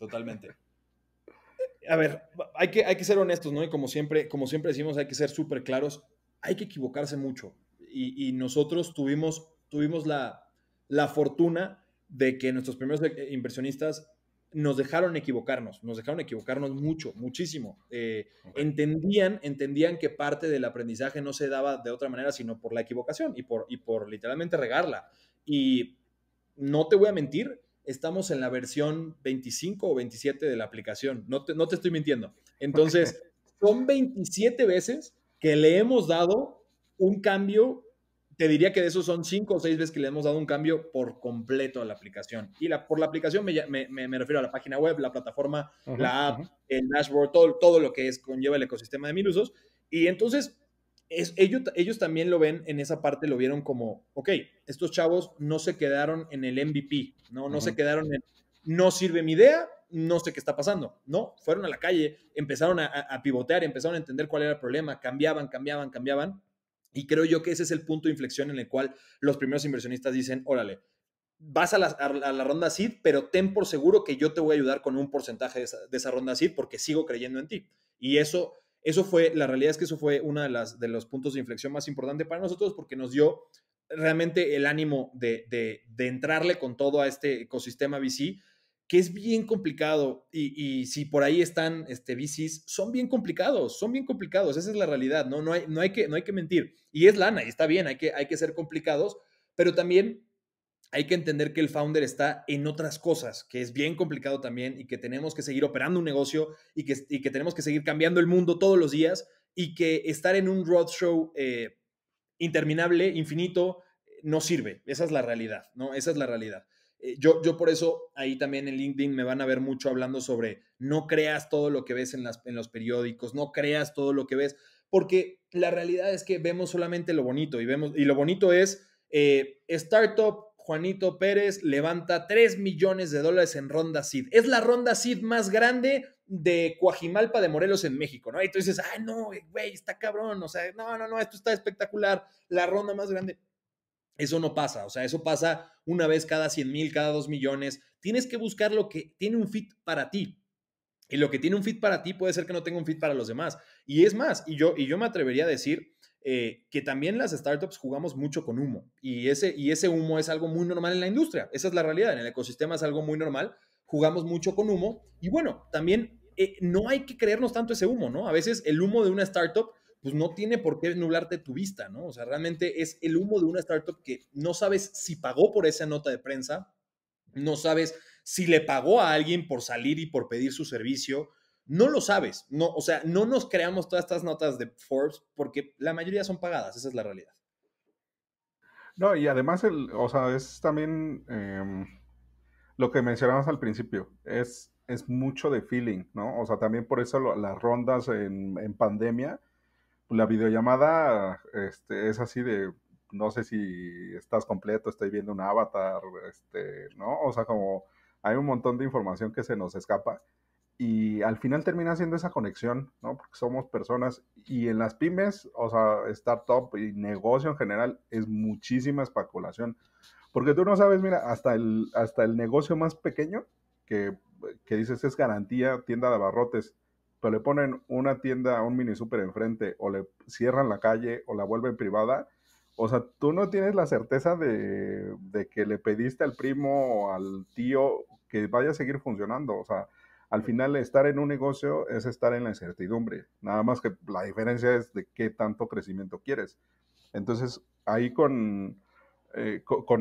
A ver, hay que ser honestos, ¿no? Y como siempre decimos, hay que ser súper claros. Hay que equivocarse mucho. Y nosotros tuvimos la fortuna de que nuestros primeros inversionistas nos dejaron equivocarnos mucho, muchísimo. Entendían que parte del aprendizaje no se daba de otra manera, sino por la equivocación y por literalmente regarla. Y no te voy a mentir, estamos en la versión 25 o 27 de la aplicación, no te estoy mintiendo. Entonces, son 27 veces que le hemos dado un cambio. Te diría que de esos son 5 o 6 veces que le hemos dado un cambio por completo a la aplicación. Y por la aplicación me refiero a la página web, la plataforma, la app, el dashboard, todo lo que conlleva el ecosistema de Mil Usos. Y entonces ellos también lo ven en esa parte, lo vieron como, ok, estos chavos no se quedaron en el MVP, no se quedaron en, no sirve mi idea, no sé qué está pasando. No, fueron a la calle, empezaron a pivotear, empezaron a entender cuál era el problema, cambiaban. Y creo yo que ese es el punto de inflexión en el cual los primeros inversionistas dicen, órale, vas a la ronda seed, pero ten por seguro que yo te voy a ayudar con un porcentaje de esa ronda seed porque sigo creyendo en ti. Y eso fue, la realidad es que eso fue uno de los puntos de inflexión más importante para nosotros porque nos dio realmente el ánimo de entrarle con todo a este ecosistema VC, que es bien complicado y si por ahí están VCs, son bien complicados, esa es la realidad, no hay que mentir. Y es lana, y está bien, hay que ser complicados, pero también hay que entender que el founder está en otras cosas, que es bien complicado también y que tenemos que seguir operando un negocio y que tenemos que seguir cambiando el mundo todos los días y que estar en un roadshow interminable, infinito, no sirve. Esa es la realidad, ¿no? Esa es la realidad. Yo por eso ahí también en LinkedIn me van a ver mucho hablando sobre no creas todo lo que ves en los periódicos, no creas todo lo que ves, porque la realidad es que vemos solamente lo bonito y lo bonito es startup Juanito Pérez levanta $3 millones en ronda seed. Es la ronda seed más grande de Coajimalpa de Morelos en México, ¿no? Y tú dices, ay, no, güey, está cabrón, o sea, no, esto está espectacular, la ronda más grande. Eso no pasa, o sea, eso pasa una vez cada 100,000, cada 2 millones. Tienes que buscar lo que tiene un fit para ti. Y lo que tiene un fit para ti puede ser que no tenga un fit para los demás. Y es más, y yo me atrevería a decir que también las startups jugamos mucho con humo. Y ese humo es algo muy normal en la industria. Esa es la realidad. En el ecosistema es algo muy normal. Jugamos mucho con humo. Y bueno, también no hay que creernos tanto ese humo, ¿no? A veces el humo de una startup pues no tiene por qué nublarte tu vista, ¿no? O sea, realmente es el humo de una startup que no sabes si pagó por esa nota de prensa, no sabes si le pagó a alguien por salir y por pedir su servicio, no lo sabes, no, o sea, no nos creamos todas estas notas de Forbes porque la mayoría son pagadas, esa es la realidad.
No, y además, o sea, es también lo que mencionamos al principio, es mucho de feeling, ¿no? O sea, también por eso las rondas en pandemia, la videollamada es así de, no sé si estás completo, estoy viendo un avatar, ¿no? O sea, como hay un montón de información que se nos escapa y al final termina siendo esa conexión, ¿no? Porque somos personas y en las pymes, o sea, startup y negocio en general es muchísima especulación. Porque tú no sabes, mira, hasta el negocio más pequeño que dices es garantía, tienda de abarrotes, pero le ponen una tienda, un mini super enfrente, o le cierran la calle, o la vuelven privada. O sea, tú no tienes la certeza de que le pediste al primo o al tío que vaya a seguir funcionando. O sea, al final estar en un negocio es estar en la incertidumbre. Nada más que la diferencia es de qué tanto crecimiento quieres. Entonces, ahí con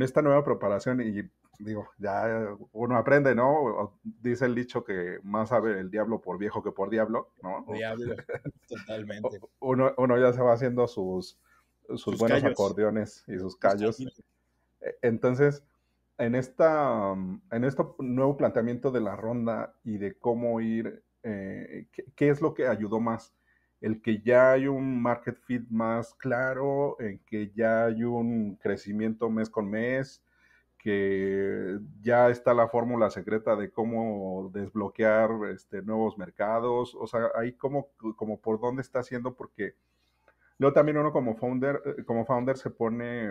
esta nueva preparación y digo, ya uno aprende, ¿no? Dice el dicho que más sabe el diablo por viejo que por diablo, ¿no?
Diablo, totalmente.
Uno ya se va haciendo sus buenos
callos,
acordeones y sus callos. Entonces, en este nuevo planteamiento de la ronda y de cómo ir, ¿qué es lo que ayudó más? El que ya hay un market fit más claro, en que ya hay un crecimiento mes con mes, que ya está la fórmula secreta de cómo desbloquear nuevos mercados, o sea, ahí como por dónde está haciendo, porque luego también uno como founder se pone,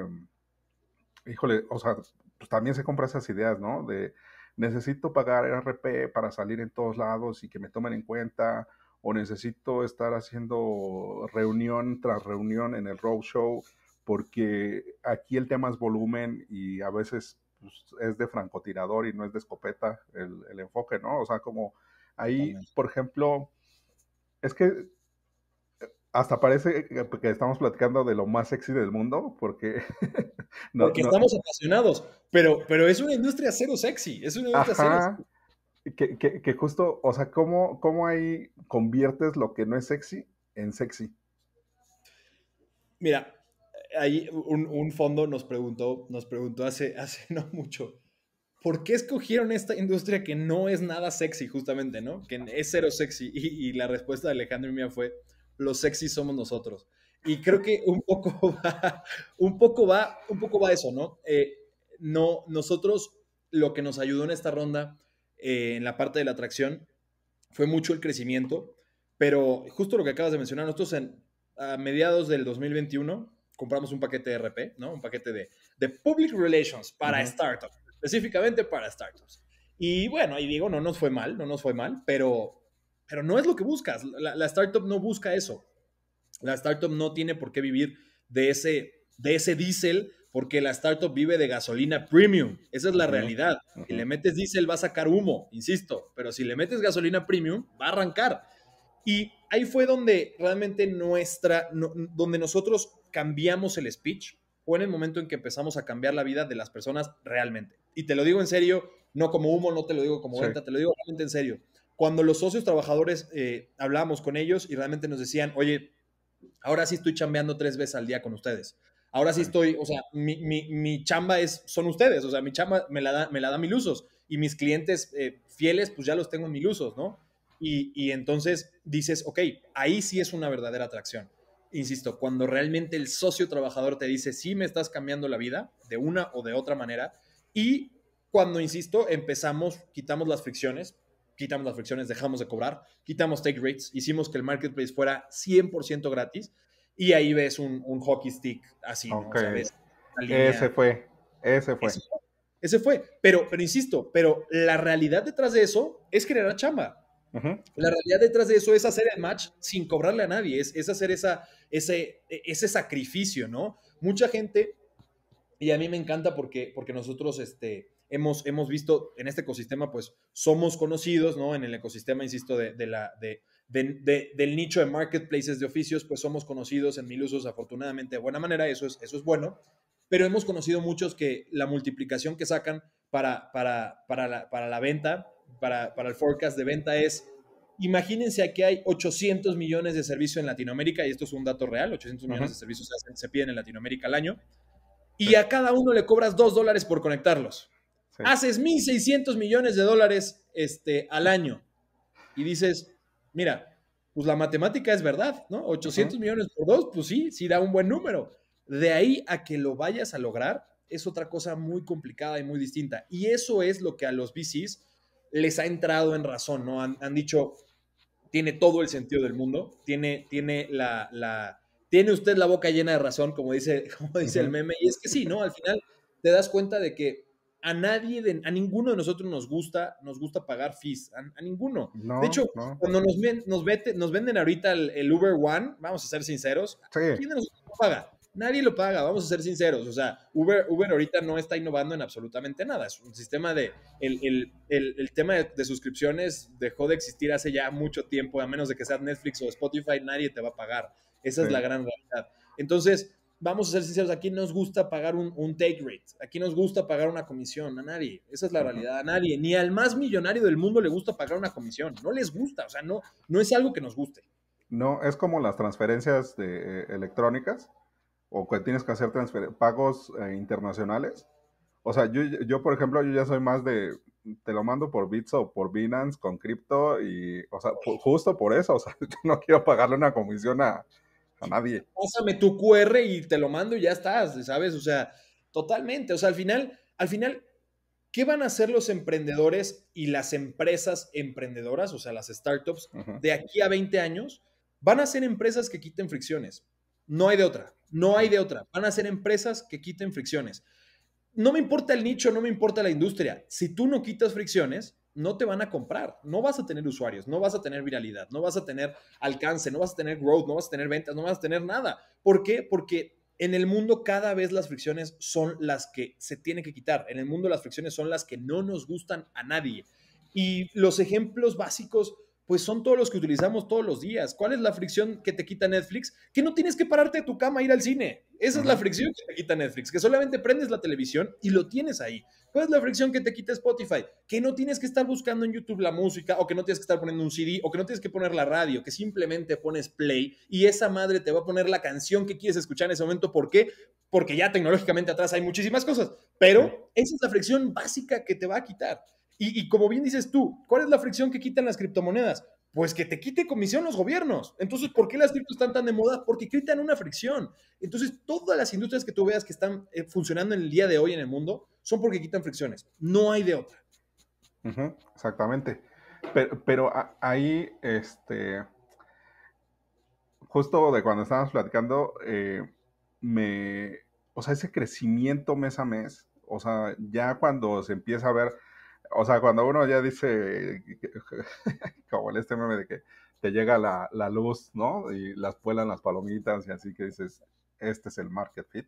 híjole, o sea, pues también se compra esas ideas, ¿no? De necesito pagar RP para salir en todos lados y que me tomen en cuenta, o necesito estar haciendo reunión tras reunión en el roadshow, porque aquí el tema es volumen y a veces pues, es de francotirador y no es de escopeta el enfoque, ¿no? O sea, como ahí, por ejemplo, es que hasta parece que estamos platicando de lo más sexy del mundo, porque...
porque estamos apasionados, pero es una industria cero sexy, es una industria cero sexy.
Que justo, o sea, ¿cómo ahí conviertes lo que no es sexy en sexy?
Mira, ahí un fondo nos preguntó hace no mucho, ¿por qué escogieron esta industria que no es nada sexy, justamente, ¿no? Que es cero sexy. Y la respuesta de Alejandro y mía fue, los sexy somos nosotros. Y creo que un poco va eso, ¿no? Nosotros, lo que nos ayudó en esta ronda, en la parte de la atracción, fue mucho el crecimiento, pero justo lo que acabas de mencionar, nosotros a mediados del 2021 compramos un paquete de RP, ¿no? Un paquete de Public Relations para startups, específicamente para startups. Y bueno, y digo, no nos fue mal, pero no es lo que buscas. La startup no busca eso. La startup no tiene por qué vivir de ese diésel, porque la startup vive de gasolina premium. Esa es la realidad. Si le metes diésel va a sacar humo, insisto, pero si le metes gasolina premium va a arrancar. Y ahí fue donde realmente donde nosotros cambiamos el speech, fue en el momento en que empezamos a cambiar la vida de las personas realmente. Y te lo digo en serio, no como humo, no te lo digo como venta, te lo digo realmente en serio. Cuando los socios trabajadores hablábamos con ellos y realmente nos decían, oye, ahora sí estoy chambeando 3 veces al día con ustedes. Ahora sí estoy, o sea, mi chamba son ustedes, o sea, mi chamba me la da Milusos y mis clientes fieles, pues ya los tengo en Milusos, ¿no? Y entonces dices, ok, ahí sí es una verdadera atracción. Insisto, cuando realmente el socio trabajador te dice, sí me estás cambiando la vida de una o de otra manera, y cuando, insisto, quitamos las fricciones, dejamos de cobrar, quitamos take rates, hicimos que el marketplace fuera 100% gratis, y ahí ves un hockey stick así, ¿no?
Okay.
O sea, ves
Ese fue.
Ese fue. Pero insisto, la realidad detrás de eso es generar chamba. La realidad detrás de eso es hacer el match sin cobrarle a nadie, es hacer ese sacrificio, ¿no? Mucha gente, y a mí me encanta porque nosotros hemos visto en este ecosistema, pues somos conocidos, ¿no? En el ecosistema, insisto, del nicho de marketplaces de oficios, pues somos conocidos en Milusos, afortunadamente, de buena manera, eso es bueno, pero hemos conocido muchos que la multiplicación que sacan para la venta, para el forecast de venta es, imagínense que hay 800 millones de servicios en Latinoamérica, y esto es un dato real, 800 millones de servicios se piden en Latinoamérica al año, y a cada uno le cobras $2 por conectarlos. Sí. Haces 1,600 millones de dólares al año. Y dices, mira, pues la matemática es verdad, ¿no? 800 millones por 2, pues sí da un buen número. De ahí a que lo vayas a lograr, es otra cosa muy complicada y muy distinta. Y eso es lo que a los VCs les ha entrado en razón, ¿no? Han dicho, tiene todo el sentido del mundo, tiene usted la boca llena de razón, como dice el meme, y es que sí, ¿no? Al final te das cuenta de que a ninguno de nosotros nos gusta pagar fees, a ninguno. No, de hecho, cuando nos venden ahorita el Uber One, vamos a ser sinceros, ¿quién de nosotros lo paga? Nadie lo paga, vamos a ser sinceros. O sea, Uber ahorita no está innovando en absolutamente nada. Es un sistema el tema de suscripciones dejó de existir hace ya mucho tiempo, a menos de que sea Netflix o Spotify, nadie te va a pagar. Esa es la gran realidad. Entonces, vamos a ser sinceros, aquí nos gusta pagar un take rate, aquí nos gusta pagar una comisión, a nadie. Esa es la realidad, a nadie. Ni al más millonario del mundo le gusta pagar una comisión. No les gusta, o sea, no es algo que nos guste.
No, es como las transferencias electrónicas, o que tienes que hacer pagos internacionales. O sea, yo, por ejemplo, yo ya soy más te lo mando por Bits o por Binance con cripto y, o sea, justo por eso, o sea, no quiero pagarle una comisión a nadie.
Pásame tu QR y te lo mando y ya estás, ¿sabes? O sea, totalmente. O sea, al final, ¿qué van a hacer los emprendedores y las empresas emprendedoras, o sea, las startups, de aquí a 20 años? Van a ser empresas que quiten fricciones. No hay de otra. Van a ser empresas que quiten fricciones. No me importa el nicho, no me importa la industria. Si tú no quitas fricciones, no te van a comprar. No vas a tener usuarios, no vas a tener viralidad, no vas a tener alcance, no vas a tener growth, no vas a tener ventas, no vas a tener nada. ¿Por qué? Porque En el mundo cada vez las fricciones son las que se tienen que quitar. En el mundo las fricciones son las que no nos gustan a nadie. Y los ejemplos básicos, pues son todos los que utilizamos todos los días. ¿Cuál es la fricción que te quita Netflix? Que no tienes que pararte de tu cama a ir al cine. Esa es la fricción que te quita Netflix, que solamente prendes la televisión y lo tienes ahí. ¿Cuál es la fricción que te quita Spotify? Que no tienes que estar buscando en YouTube la música, o que no tienes que estar poniendo un CD, o que no tienes que poner la radio, que simplemente pones play y esa madre te va a poner la canción que quieres escuchar en ese momento. ¿Por qué? Porque ya tecnológicamente atrás hay muchísimas cosas, pero esa es la fricción básica que te va a quitar. Y como bien dices tú, ¿cuál es la fricción que quitan las criptomonedas? Pues que te quite comisión los gobiernos. Entonces, ¿por qué las criptos están tan de moda? Porque quitan una fricción. Entonces, todas las industrias que tú veas que están funcionando en el día de hoy en el mundo son porque quitan fricciones. No hay de otra.
Exactamente. Pero ahí, justo de cuando estábamos platicando, o sea, ese crecimiento mes a mes, o sea, ya cuando se empieza a ver, o sea, cuando uno ya dice, como en este meme de que te llega la luz, ¿no? Y las vuelan las palomitas y así que dices, este es el market fit.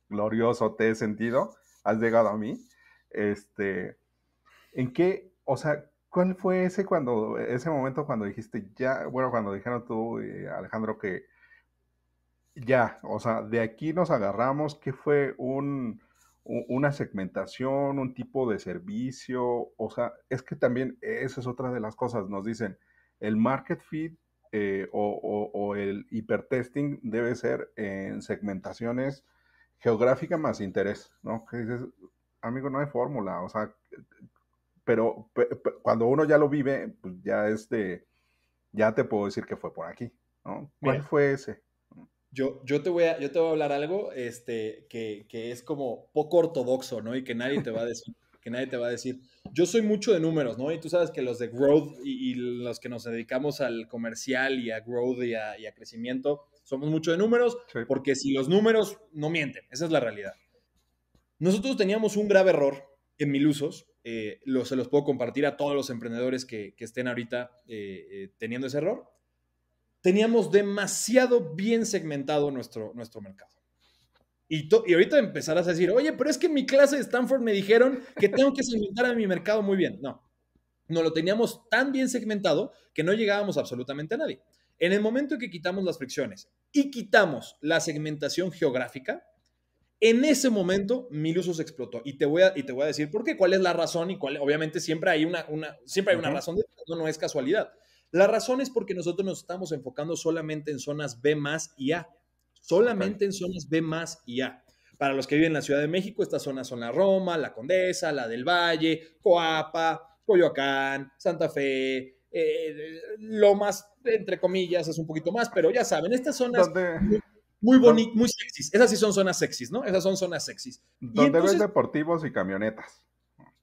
Glorioso, te he sentido, has llegado a mí. ¿En qué, o sea, cuál fue ese momento cuando dijiste ya, bueno, cuando dijeron tú y Alejandro que ya, o sea, de aquí nos agarramos, ¿qué fue una segmentación, un tipo de servicio? O sea, es que también esa es otra de las cosas, nos dicen, el market fit o el hipertesting debe ser en segmentaciones geográfica más interés, ¿no? Que dices, amigo, no hay fórmula, o sea, pero cuando uno ya lo vive, pues ya te puedo decir que fue por aquí, ¿no? ¿Cuál
Mira,
fue ese?
yo te voy a hablar algo que es como poco ortodoxo, ¿no? Y que nadie te va a decir. Que nadie te va a decir. Yo soy mucho de números, ¿no? Y tú sabes que los de growth y los que nos dedicamos al comercial y a growth y a crecimiento, somos mucho de números,
Sí.
porque si los números no mienten, esa es la realidad. Nosotros teníamos un grave error en Milusos, se los puedo compartir a todos los emprendedores que estén ahorita teniendo ese error. Teníamos demasiado bien segmentado nuestro mercado. Y ahorita empezarás a decir, oye, pero es que en mi clase de Stanford me dijeron que tengo que segmentar a mi mercado muy bien. No lo teníamos tan bien segmentado que no llegábamos absolutamente a nadie. En el momento en que quitamos las fricciones y quitamos la segmentación geográfica, en ese momento Milusos explotó. Y te voy a decir por qué, cuál es la razón y obviamente siempre hay una razón, no es casualidad. La razón es porque nosotros nos estamos enfocando solamente en zonas B más y A. Solamente en zonas B más y A. Para los que viven en la Ciudad de México, estas zonas son la Roma, la Condesa, la del Valle, Coapa, Coyoacán, Santa Fe, Lomas, entre comillas, es un poquito más, pero ya saben, estas zonas muy bonitas, muy sexys. Esas sí son zonas sexys, ¿no? Esas son zonas sexys.
Donde ves deportivos y camionetas.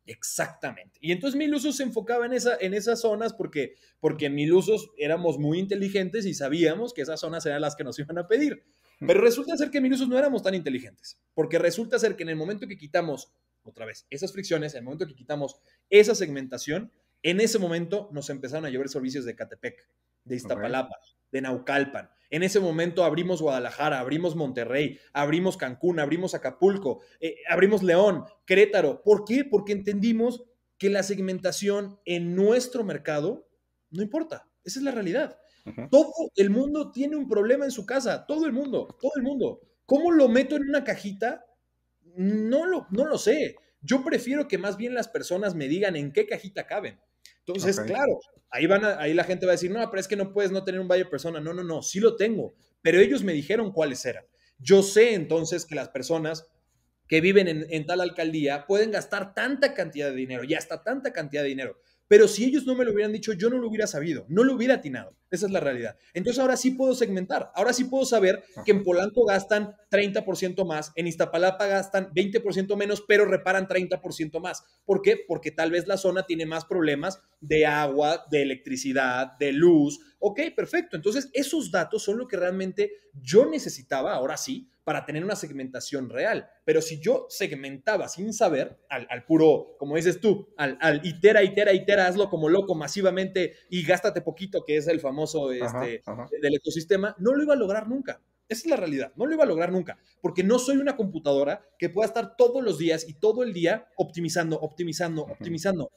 Exactamente. Y entonces Milusos se enfocaba en esas zonas porque en Milusos éramos muy inteligentes y sabíamos que esas zonas eran las que nos iban a pedir. Pero resulta ser que en Milusos no éramos tan inteligentes, porque resulta ser que en el momento que quitamos, otra vez, esas fricciones, en el momento que quitamos esa segmentación, en ese momento nos empezaron a llover servicios de Catepec, de Iztapalapa, de Naucalpan. En ese momento abrimos Guadalajara, abrimos Monterrey, abrimos Cancún, abrimos Acapulco, abrimos León, Querétaro. ¿Por qué? Porque entendimos que la segmentación en nuestro mercado no importa. Esa es la realidad. Todo el mundo tiene un problema en su casa. Todo el mundo. ¿Cómo lo meto en una cajita? No lo sé. Yo prefiero que más bien las personas me digan en qué cajita caben. Entonces, claro, ahí la gente va a decir, no, pero es que no puedes no tener un buyer persona. No, sí lo tengo, pero ellos me dijeron cuáles eran. Yo sé entonces que las personas que viven en tal alcaldía pueden gastar tanta cantidad de dinero y hasta tanta cantidad de dinero. Pero si ellos no me lo hubieran dicho, yo no lo hubiera sabido, no lo hubiera atinado. Esa es la realidad. Entonces ahora sí puedo segmentar. Ahora sí puedo saber que en Polanco gastan 30% más, en Iztapalapa gastan 20% menos, pero reparan 30% más. ¿Por qué? Porque tal vez la zona tiene más problemas de agua, de electricidad, de luz. Ok, perfecto. Entonces esos datos son lo que realmente yo necesitaba, ahora sí, para tener una segmentación real. Pero si yo segmentaba sin saber, al puro, como dices tú, al itera, hazlo como loco masivamente y gástate poquito, que es el famoso del ecosistema, no lo iba a lograr nunca. Esa es la realidad. No lo iba a lograr nunca, porque no soy una computadora que pueda estar todos los días y todo el día optimizando.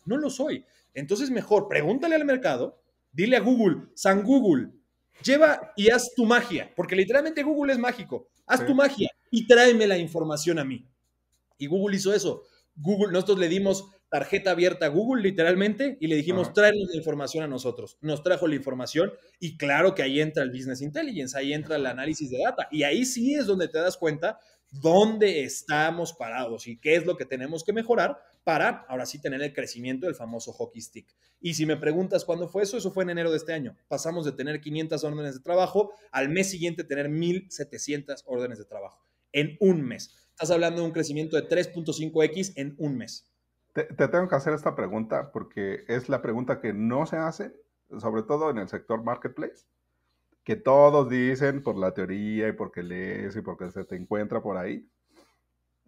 No lo soy. Entonces, mejor pregúntale al mercado, dile a Google, San Google, lleva y haz tu magia, porque literalmente Google es mágico. Haz tu magia y tráeme la información a mí. Y Google hizo eso. Google, nosotros le dimos tarjeta abierta a Google, literalmente, y le dijimos, tráenos la información a nosotros. Nos trajo la información, y claro que ahí entra el Business Intelligence, ahí entra el análisis de data, y ahí sí es donde te das cuenta dónde estamos parados y qué es lo que tenemos que mejorar para, ahora sí, tener el crecimiento del famoso hockey stick. Y si me preguntas cuándo fue eso fue en enero de este año. Pasamos de tener 500 órdenes de trabajo al mes siguiente tener 1,700 órdenes de trabajo en un mes. Estás hablando de un crecimiento de 3.5x en un mes.
Te tengo que hacer esta pregunta porque es la pregunta que no se hace, sobre todo en el sector marketplace, que todos dicen por la teoría y porque lees y porque se te encuentra por ahí,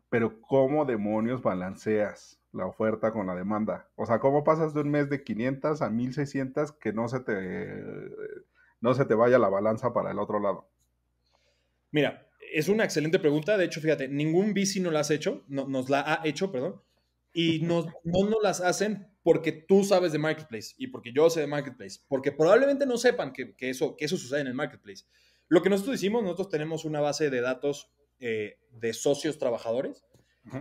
pero ¿cómo demonios balanceas la oferta con la demanda? O sea, ¿cómo pasas de un mes de 500 a 1,600 que no se te vaya la balanza para el otro lado?
Mira, es una excelente pregunta. De hecho, fíjate, ningún VC nos la ha hecho, perdón. Y no nos las hacen porque tú sabes de Marketplace y porque yo sé de Marketplace, porque probablemente no sepan que eso sucede en el Marketplace. Lo que nosotros hicimos, nosotros tenemos una base de datos de socios trabajadores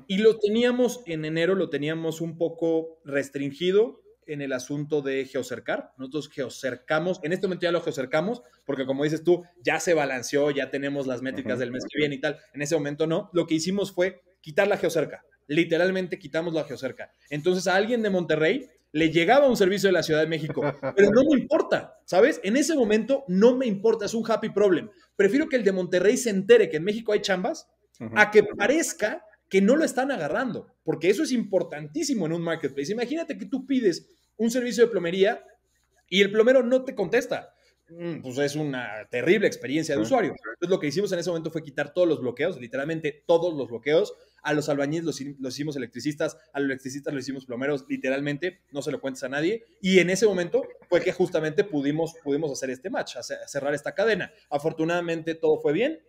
y lo teníamos en enero, lo teníamos un poco restringido en el asunto de geocercar. Nosotros geocercamos, en este momento ya lo geocercamos, porque como dices tú, ya se balanceó, ya tenemos las métricas del mes que viene y tal. En ese momento no. Lo que hicimos fue quitar la geocerca. Literalmente quitamos la geocerca. Entonces a alguien de Monterrey le llegaba un servicio de la Ciudad de México, pero no me importa, ¿sabes? En ese momento no me importa, es un happy problem. Prefiero que el de Monterrey se entere que en México hay chambas a que parezca que no lo están agarrando, porque eso es importantísimo en un marketplace. Imagínate que tú pides un servicio de plomería y el plomero no te contesta. Pues es una terrible experiencia de usuario. Entonces lo que hicimos en ese momento fue quitar todos los bloqueos, literalmente todos los bloqueos. A los albañiles los hicimos electricistas, a los electricistas los hicimos plomeros, literalmente, no se lo cuentes a nadie. Y en ese momento fue que justamente pudimos hacer este match, cerrar esta cadena. Afortunadamente todo fue bien.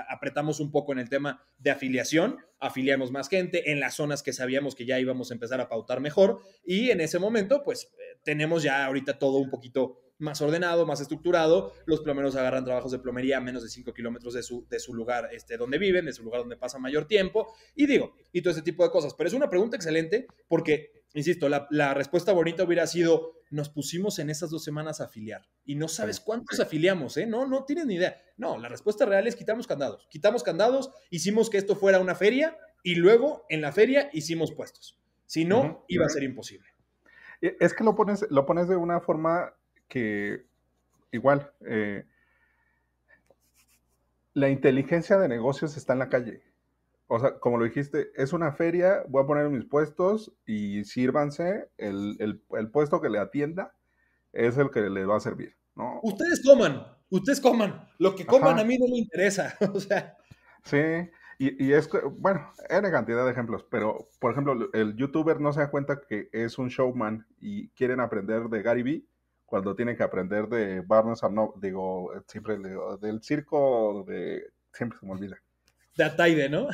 Apretamos un poco en el tema de afiliación, afiliamos más gente en las zonas que sabíamos que ya íbamos a empezar a pautar mejor. Y en ese momento, pues, tenemos ya ahorita todo un poquito más ordenado, más estructurado. Los plomeros agarran trabajos de plomería a menos de 5 kilómetros de su lugar donde viven, de su lugar donde pasan mayor tiempo, y todo ese tipo de cosas. Pero es una pregunta excelente porque, insisto, la respuesta bonita hubiera sido, nos pusimos en esas 2 semanas a afiliar y no sabes cuántos afiliamos, ¿eh? No tienes ni idea. No, la respuesta real es quitamos candados, hicimos que esto fuera una feria y luego en la feria hicimos puestos. Si no, iba a ser imposible.
Es que lo pones de una forma que igual, la inteligencia de negocios está en la calle. O sea, como lo dijiste, es una feria, voy a poner mis puestos y sírvanse, el puesto que le atienda es el que les va a servir, ¿no?
Ustedes coman, lo que coman a mí no me interesa, o sea.
Sí, y es que, bueno, hay cantidad de ejemplos, pero, por ejemplo, el youtuber no se da cuenta que es un showman y quieren aprender de Gary Vee, cuando tienen que aprender de Barnes & Noble, siempre del circo siempre se me olvida.
De Ataide, ¿no?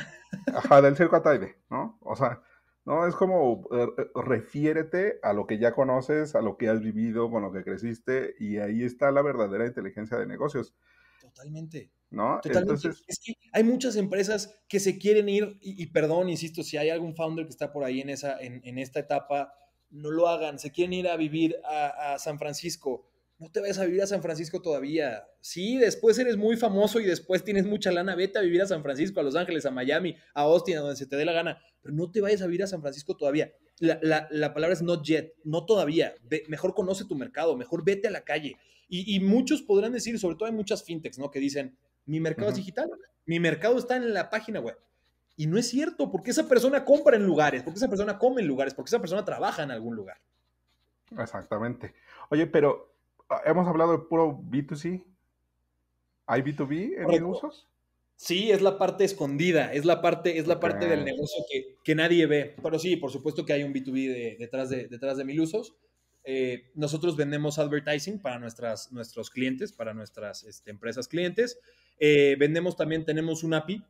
Ajá, del circo Ataide, ¿no? O sea, no, es como refiérete a lo que ya conoces, a lo que has vivido, con lo que creciste, y ahí está la verdadera inteligencia de negocios.
Totalmente.
¿No?
Totalmente.
Entonces,
es que hay muchas empresas que se quieren ir, y perdón, insisto, si hay algún founder que está por ahí en esta etapa, no lo hagan, se quieren ir a vivir a San Francisco. No te vayas a vivir a San Francisco todavía. Sí, después eres muy famoso y después tienes mucha lana, vete a vivir a San Francisco, a Los Ángeles, a Miami, a Austin, a donde se te dé la gana, pero no te vayas a vivir a San Francisco todavía. La palabra es not yet, no todavía. Mejor conoce tu mercado, mejor vete a la calle. Y muchos podrán decir, sobre todo hay muchas fintechs, ¿no? Que dicen, mi mercado es digital, mi mercado está en la página web. Y no es cierto, porque esa persona compra en lugares, porque esa persona come en lugares, porque esa persona trabaja en algún lugar.
Exactamente. Oye, pero hemos hablado de puro B2C. ¿Hay B2B en usos?
Sí, es la parte escondida, es la parte del negocio que nadie ve. Pero sí, por supuesto que hay un B2B detrás de 1000 usos. nosotros vendemos advertising para nuestros clientes, para nuestras empresas clientes. Tenemos un API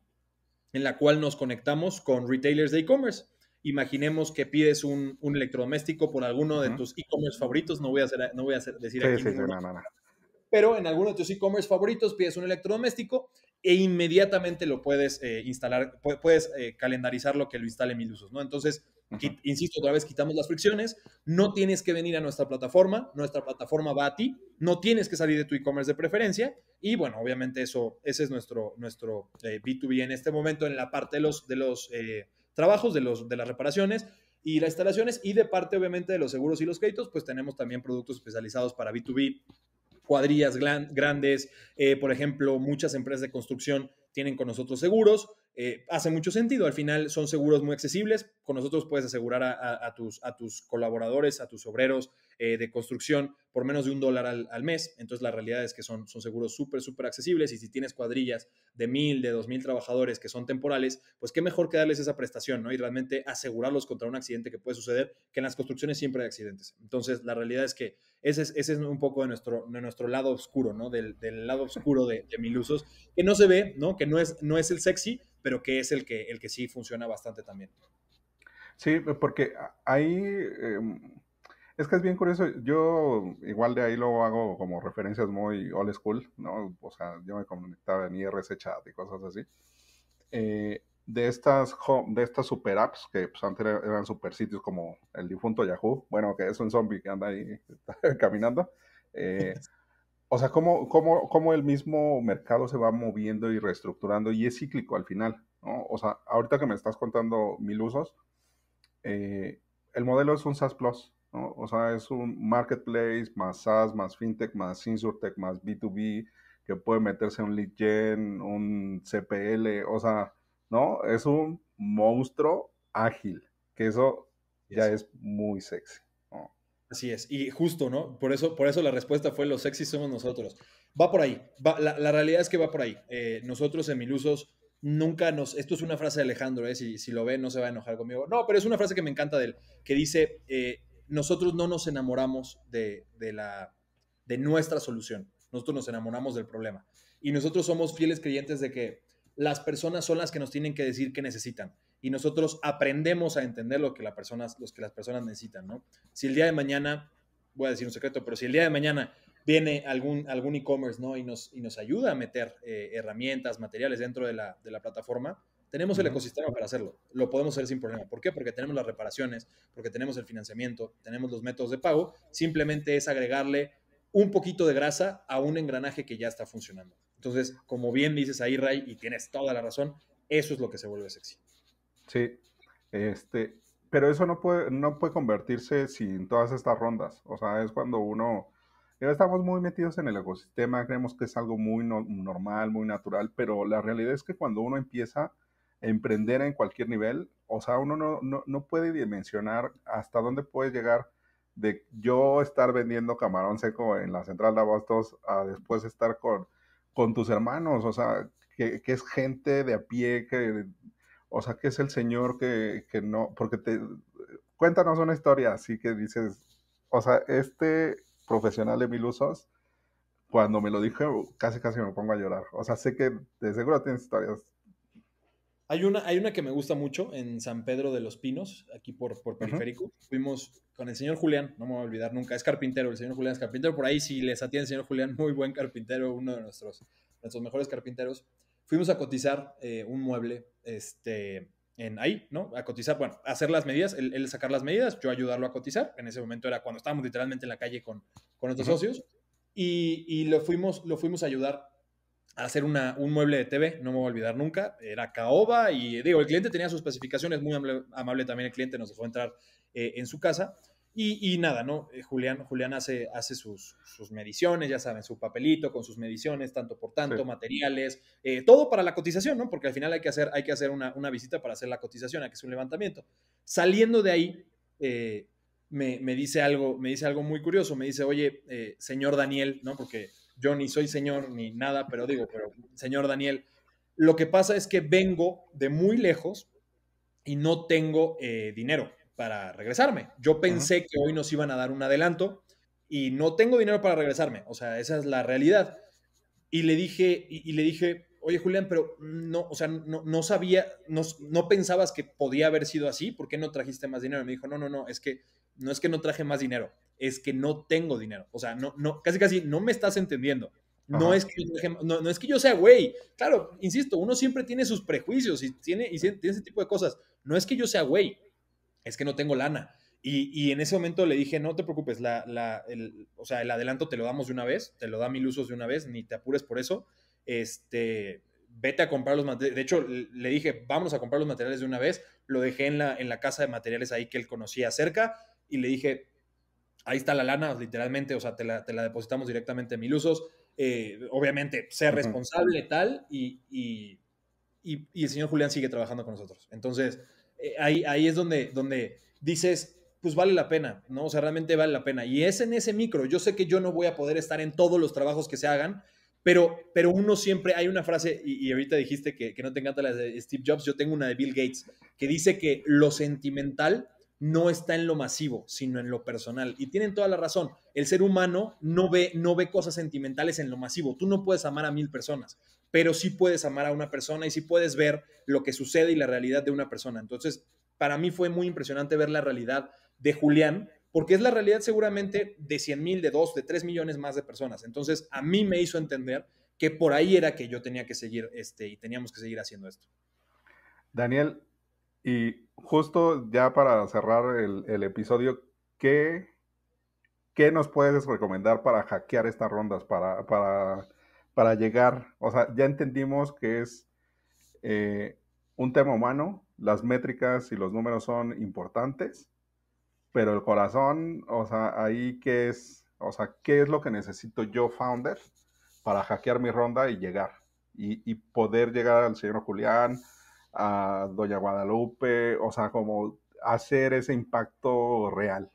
en la cual nos conectamos con retailers de e-commerce. Imaginemos que pides un electrodoméstico por alguno de tus e-commerce favoritos. No voy a decir aquí ninguno.
No.
Pero en alguno de tus e-commerce favoritos pides un electrodoméstico e inmediatamente lo puedes instalar, puedes calendarizar lo que lo instale Milusos, ¿no? Entonces, insisto, otra vez quitamos las fricciones, no tienes que venir a nuestra plataforma va a ti, no tienes que salir de tu e-commerce de preferencia y bueno, obviamente ese es nuestro B2B en este momento en la parte de los trabajos, de las reparaciones y las instalaciones y de parte obviamente de los seguros y los créditos, pues tenemos también productos especializados para B2B, cuadrillas grandes, por ejemplo, muchas empresas de construcción tienen con nosotros seguros, hace mucho sentido, al final son seguros muy accesibles, con nosotros puedes asegurar a tus colaboradores, a tus obreros de construcción por menos de $1 al mes, entonces la realidad es que son seguros súper accesibles y si tienes cuadrillas de 1,000, de 2,000 trabajadores que son temporales, pues qué mejor que darles esa prestación, ¿no? Y realmente asegurarlos contra un accidente que puede suceder, que en las construcciones siempre hay accidentes. Entonces la realidad es que ese es un poco de nuestro lado oscuro, ¿no? Del lado oscuro de Milusos, que no se ve, ¿no? Que no es el sexy, pero que es el que sí funciona bastante también.
Sí, porque ahí es que es bien curioso. Yo igual de ahí lo hago como referencias muy old school, ¿no? O sea, yo me conectaba en IRC chat y cosas así. De estas super apps que pues, antes eran super sitios como el difunto Yahoo, bueno, que es un zombie que anda ahí caminando. O sea, cómo el mismo mercado se va moviendo y reestructurando y es cíclico al final, ¿no? O sea, ahorita que me estás contando Milusos, el modelo es un SaaS Plus, ¿no? O sea, es un marketplace más SaaS, más FinTech, más InsurTech, más B2B, que puede meterse un lead gen, un CPL, o sea, ¿no? Es un monstruo ágil, que eso ya es muy sexy, ¿no?
Así es, y justo, ¿no? Por eso la respuesta fue los sexy somos nosotros. Va por ahí, la realidad es que va por ahí. Nosotros en Milusos esto es una frase de Alejandro, si lo ve no se va a enojar conmigo. No, pero es una frase que me encanta de él, que dice, nosotros no nos enamoramos de nuestra solución, nosotros nos enamoramos del problema. Y nosotros somos fieles creyentes de que las personas son las que nos tienen que decir qué necesitan. Y nosotros aprendemos a entender lo que las personas necesitan, ¿no? Si el día de mañana, voy a decir un secreto, pero si el día de mañana viene algún e-commerce, ¿no? y nos ayuda a meter herramientas, materiales dentro de la plataforma, tenemos el ecosistema para hacerlo. Lo podemos hacer sin problema. ¿Por qué? Porque tenemos las reparaciones, porque tenemos el financiamiento, tenemos los métodos de pago. Simplemente es agregarle un poquito de grasa a un engranaje que ya está funcionando. Entonces, como bien dices ahí, Ray, y tienes toda la razón, eso es lo que se vuelve sexy.
Sí, pero eso no puede convertirse sin todas estas rondas. O sea, es cuando ya estamos muy metidos en el ecosistema, creemos que es algo muy normal, muy natural, pero la realidad es que cuando uno empieza a emprender en cualquier nivel, o sea, uno no puede dimensionar hasta dónde puede llegar de yo estar vendiendo camarón seco en la central de abastos a después estar con tus hermanos, o sea, que es gente de a pie, o sea, que es el señor que no, porque cuéntanos una historia así que dices, o sea, este profesional de Milusos, cuando me lo dijo, casi me pongo a llorar. O sea, sé que de seguro tienes historias.
Hay una que me gusta mucho en San Pedro de los Pinos, aquí por Periférico. Fuimos con el señor Julián, no me voy a olvidar nunca, es carpintero, el señor Julián es carpintero. Por ahí, si les atiende el señor Julián, muy buen carpintero, uno de nuestros mejores carpinteros. Fuimos a cotizar un mueble, ahí, ¿no? A cotizar, bueno, a hacer las medidas, él sacar las medidas, yo ayudarlo a cotizar. En ese momento era cuando estábamos literalmente en la calle con nuestros socios. Y lo fuimos a ayudar a hacer un mueble de TV, no me voy a olvidar nunca, era caoba y digo, el cliente tenía sus especificaciones, muy amable también el cliente, nos dejó entrar en su casa y nada, ¿no? Julián hace sus mediciones, ya saben, su papelito con sus mediciones, tanto por tanto, sí, materiales, todo para la cotización, ¿no? Porque al final hay que hacer una visita para hacer la cotización, hay que hacer un levantamiento. Saliendo de ahí, me dice algo muy curioso, me dice, oye, señor Daniel, ¿no? Porque yo ni soy señor ni nada, pero señor Daniel, lo que pasa es que vengo de muy lejos y no tengo dinero. para regresarme. Yo pensé que hoy nos iban a dar un adelanto y no tengo dinero para regresarme. O sea, esa es la realidad. Y le dije, oye, Julián, pero no, o sea, no sabía, no pensabas que podía haber sido así. ¿Por qué no trajiste más dinero? Y me dijo, no, es que no traje más dinero, es que no tengo dinero. O sea, casi no me estás entendiendo. No es, no es que yo sea güey. Claro, insisto, uno siempre tiene sus prejuicios y tiene ese tipo de cosas. No es que yo sea güey, es que no tengo lana. Y en ese momento le dije, no te preocupes, o sea, el adelanto te lo damos de una vez, te lo da 1000 usos de una vez, ni te apures por eso. Vete a comprar los materiales. De hecho, le dije, vamos a comprar los materiales de una vez. Lo dejé en la casa de materiales ahí que él conocía cerca y le dije, ahí está la lana, literalmente, o sea, te la depositamos directamente en 1000 usos. Obviamente, ser responsable, tal, y el señor Julián sigue trabajando con nosotros. Entonces, ahí es donde dices, pues vale la pena, ¿no? O sea, realmente vale la pena. Y es en ese micro. Yo sé que yo no voy a poder estar en todos los trabajos que se hagan, pero uno siempre, hay una frase, y ahorita dijiste que no te encanta la de Steve Jobs, yo tengo una de Bill Gates, que dice que lo sentimental no está en lo masivo, sino en lo personal. Y tienen toda la razón. El ser humano no ve cosas sentimentales en lo masivo. Tú no puedes amar a 1000 personas, pero sí puedes amar a una persona y sí puedes ver lo que sucede y la realidad de una persona. Entonces, para mí fue muy impresionante ver la realidad de Julián, porque es la realidad seguramente de 100,000, de 2, de 3 millones más de personas. Entonces, a mí me hizo entender que por ahí era que yo tenía que seguir y teníamos que seguir haciendo esto.
Daniel, y justo ya para cerrar el episodio, ¿qué nos puedes recomendar para hackear estas rondas, para llegar? O sea, ya entendimos que es un tema humano, las métricas y los números son importantes, pero el corazón, o sea, ahí qué es, o sea, ¿qué es lo que necesito yo, founder, para hackear mi ronda y llegar? Y poder llegar al señor Julián, a Doña Guadalupe, o sea, como hacer ese impacto real.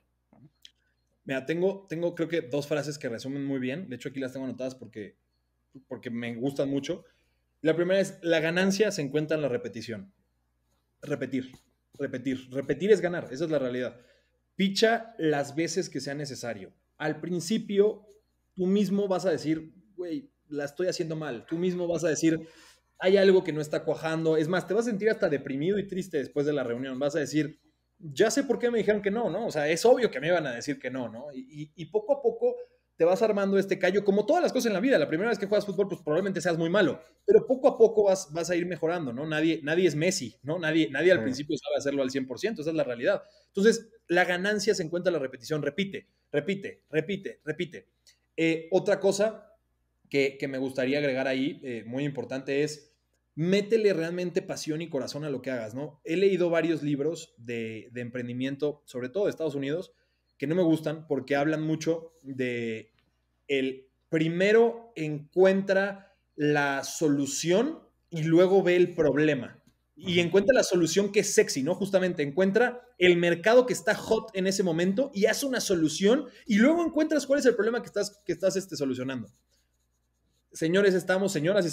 Mira, tengo creo que 2 frases que resumen muy bien. De hecho, aquí las tengo anotadas porque me gustan mucho. La primera es, la ganancia se encuentra en la repetición. Repetir. Repetir es ganar, esa es la realidad. Picha las veces que sea necesario. Al principio, tú mismo vas a decir, güey, la estoy haciendo mal. Tú mismo vas a decir, hay algo que no está cuajando. Es más, te vas a sentir hasta deprimido y triste después de la reunión. Vas a decir, ya sé por qué me dijeron que no, ¿no? O sea, es obvio que me iban a decir que no, ¿no? Y poco a poco te vas armando este callo, como todas las cosas en la vida. La primera vez que juegas fútbol, pues probablemente seas muy malo, pero poco a poco vas a ir mejorando, ¿no? Nadie es Messi, ¿no? Nadie al principio sabe hacerlo al 100%, esa es la realidad. Entonces, la ganancia se encuentra en la repetición, repite. Otra cosa que me gustaría agregar ahí, muy importante, es métele realmente pasión y corazón a lo que hagas, ¿no? He leído varios libros de emprendimiento, sobre todo de Estados Unidos, que no me gustan porque hablan mucho de el primero encuentra la solución y luego ve el problema. Y encuentra la solución que es sexy, ¿no? Justamente encuentra el mercado que está hot en ese momento y hace una solución y luego encuentras cuál es el problema que estás solucionando. Señores, señoras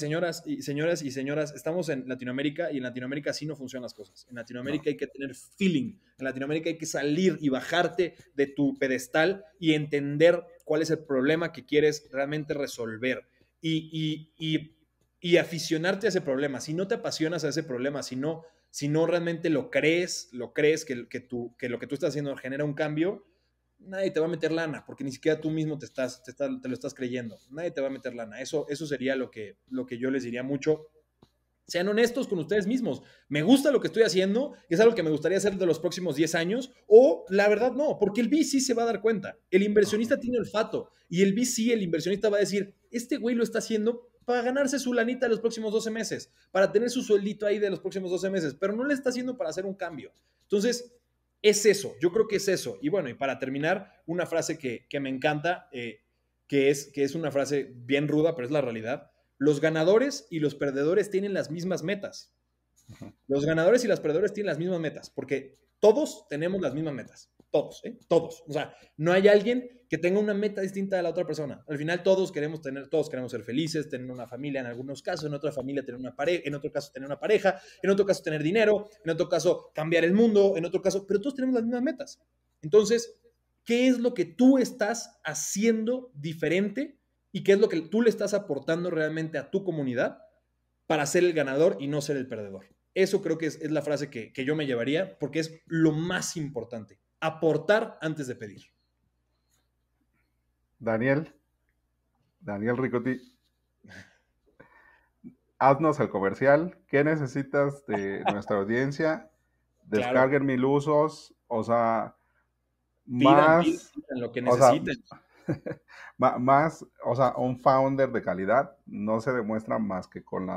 y señoras, estamos en Latinoamérica y en Latinoamérica así no funcionan las cosas. En Latinoamérica hay que tener feeling, en Latinoamérica hay que salir y bajarte de tu pedestal y entender cuál es el problema que quieres realmente resolver y aficionarte a ese problema. Si no te apasionas a ese problema, si no realmente lo crees que lo que tú estás haciendo genera un cambio, nadie te va a meter lana, porque ni siquiera tú mismo te lo estás creyendo. Nadie te va a meter lana. Eso sería lo que yo les diría mucho. Sean honestos con ustedes mismos. Me gusta lo que estoy haciendo, es algo que me gustaría hacer de los próximos 10 años, o la verdad no, porque el VC se va a dar cuenta. El inversionista tiene olfato, y el VC, el inversionista va a decir, este güey lo está haciendo para ganarse su lanita de los próximos 12 meses, para tener su sueldito ahí de los próximos 12 meses, pero no le está haciendo para hacer un cambio. Entonces, es eso, yo creo que es eso. Y bueno, y para terminar, una frase que me encanta, que es una frase bien ruda, pero es la realidad. Los ganadores y los perdedores tienen las mismas metas. Los ganadores y los perdedores tienen las mismas metas, porque todos tenemos las mismas metas. todos, ¿eh? Todos. O sea, no hay alguien que tenga una meta distinta de la otra persona. Al final todos queremos ser felices, tener una familia en algunos casos, en otra familia tener una pareja, en otro caso tener una pareja, en otro caso tener dinero, en otro caso cambiar el mundo, en otro caso, pero todos tenemos las mismas metas. Entonces, ¿qué es lo que tú estás haciendo diferente y qué es lo que tú le estás aportando realmente a tu comunidad para ser el ganador y no ser el perdedor? Eso creo que es la frase que yo me llevaría, porque es lo más importante. Aportar antes de pedir.
Daniel Ricotti, haznos el comercial. ¿Qué necesitas de nuestra audiencia? Descarguen 1000 usos, o sea,
pidan lo que necesiten.
O sea, un founder de calidad no se demuestra más que con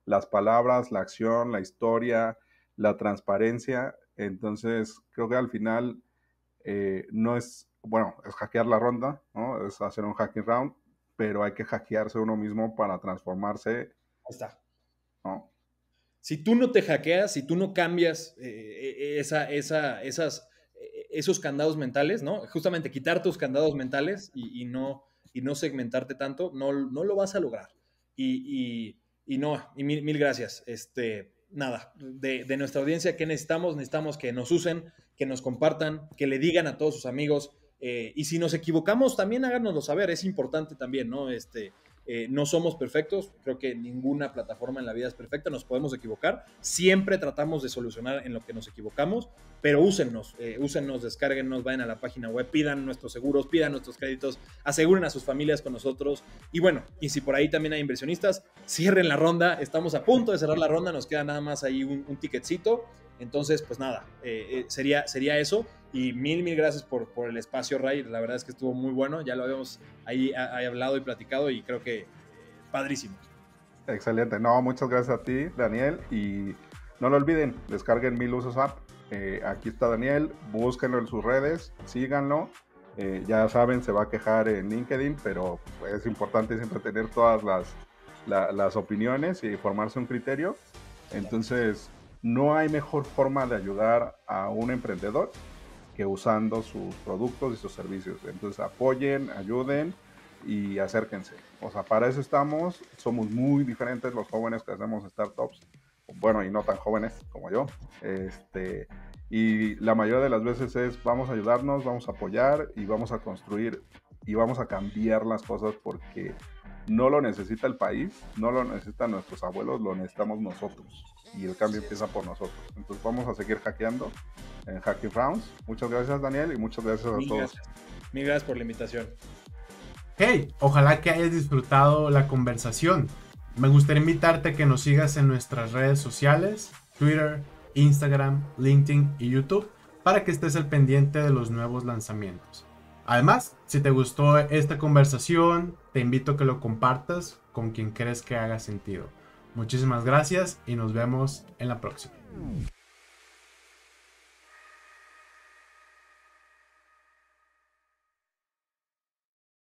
las palabras, la acción, la historia, la transparencia. Entonces, creo que al final no es, bueno, es hackear la ronda, ¿no? Es hacer un hacking round, pero hay que hackearse uno mismo para transformarse.
Ahí está.
¿No?
Si tú no te hackeas, si tú no cambias esos candados mentales, ¿no? Justamente quitar tus candados mentales y no segmentarte tanto, no lo vas a lograr. Y mil gracias. Nada, de nuestra audiencia, ¿qué necesitamos? Necesitamos que nos usen, que nos compartan, que le digan a todos sus amigos. Y si nos equivocamos, también háganoslo saber. Es importante también, ¿no? No somos perfectos, creo que ninguna plataforma en la vida es perfecta, nos podemos equivocar, siempre tratamos de solucionar en lo que nos equivocamos, pero úsennos, descárguennos, vayan a la página web, pidan nuestros seguros, pidan nuestros créditos, aseguren a sus familias con nosotros, y bueno, y si por ahí también hay inversionistas, cierren la ronda, estamos a punto de cerrar la ronda, nos queda nada más ahí un ticketcito. Entonces, pues nada, sería eso. Y mil gracias por el espacio, Ray. La verdad es que estuvo muy bueno. Ya lo habíamos ahí hablado y platicado y creo que padrísimo.
Excelente. No, muchas gracias a ti, Daniel. Y no lo olviden, descarguen 1000 usos app. Aquí está Daniel. Búsquenlo en sus redes, síganlo. Ya saben, se va a quejar en LinkedIn, pero es importante siempre tener todas las opiniones y formarse un criterio. Entonces, no hay mejor forma de ayudar a un emprendedor que usando sus productos y sus servicios. Entonces apoyen, ayuden y acérquense. O sea, para eso estamos. Somos muy diferentes los jóvenes que hacemos startups. Bueno, y no tan jóvenes como yo. Y la mayoría de las veces es vamos a ayudarnos, vamos a apoyar y vamos a construir y vamos a cambiar las cosas porque no lo necesita el país, no lo necesitan nuestros abuelos, lo necesitamos nosotros. Y el cambio empieza por nosotros. Entonces vamos a seguir hackeando en Hacking Rounds. Muchas gracias, Daniel, y muchas gracias a todos.
Mil gracias por la invitación.
Hey, ojalá que hayas disfrutado la conversación. Me gustaría invitarte a que nos sigas en nuestras redes sociales, Twitter, Instagram, LinkedIn y YouTube, para que estés al pendiente de los nuevos lanzamientos. Además, si te gustó esta conversación, te invito a que lo compartas con quien crees que haga sentido. Muchísimas gracias y nos vemos en la próxima.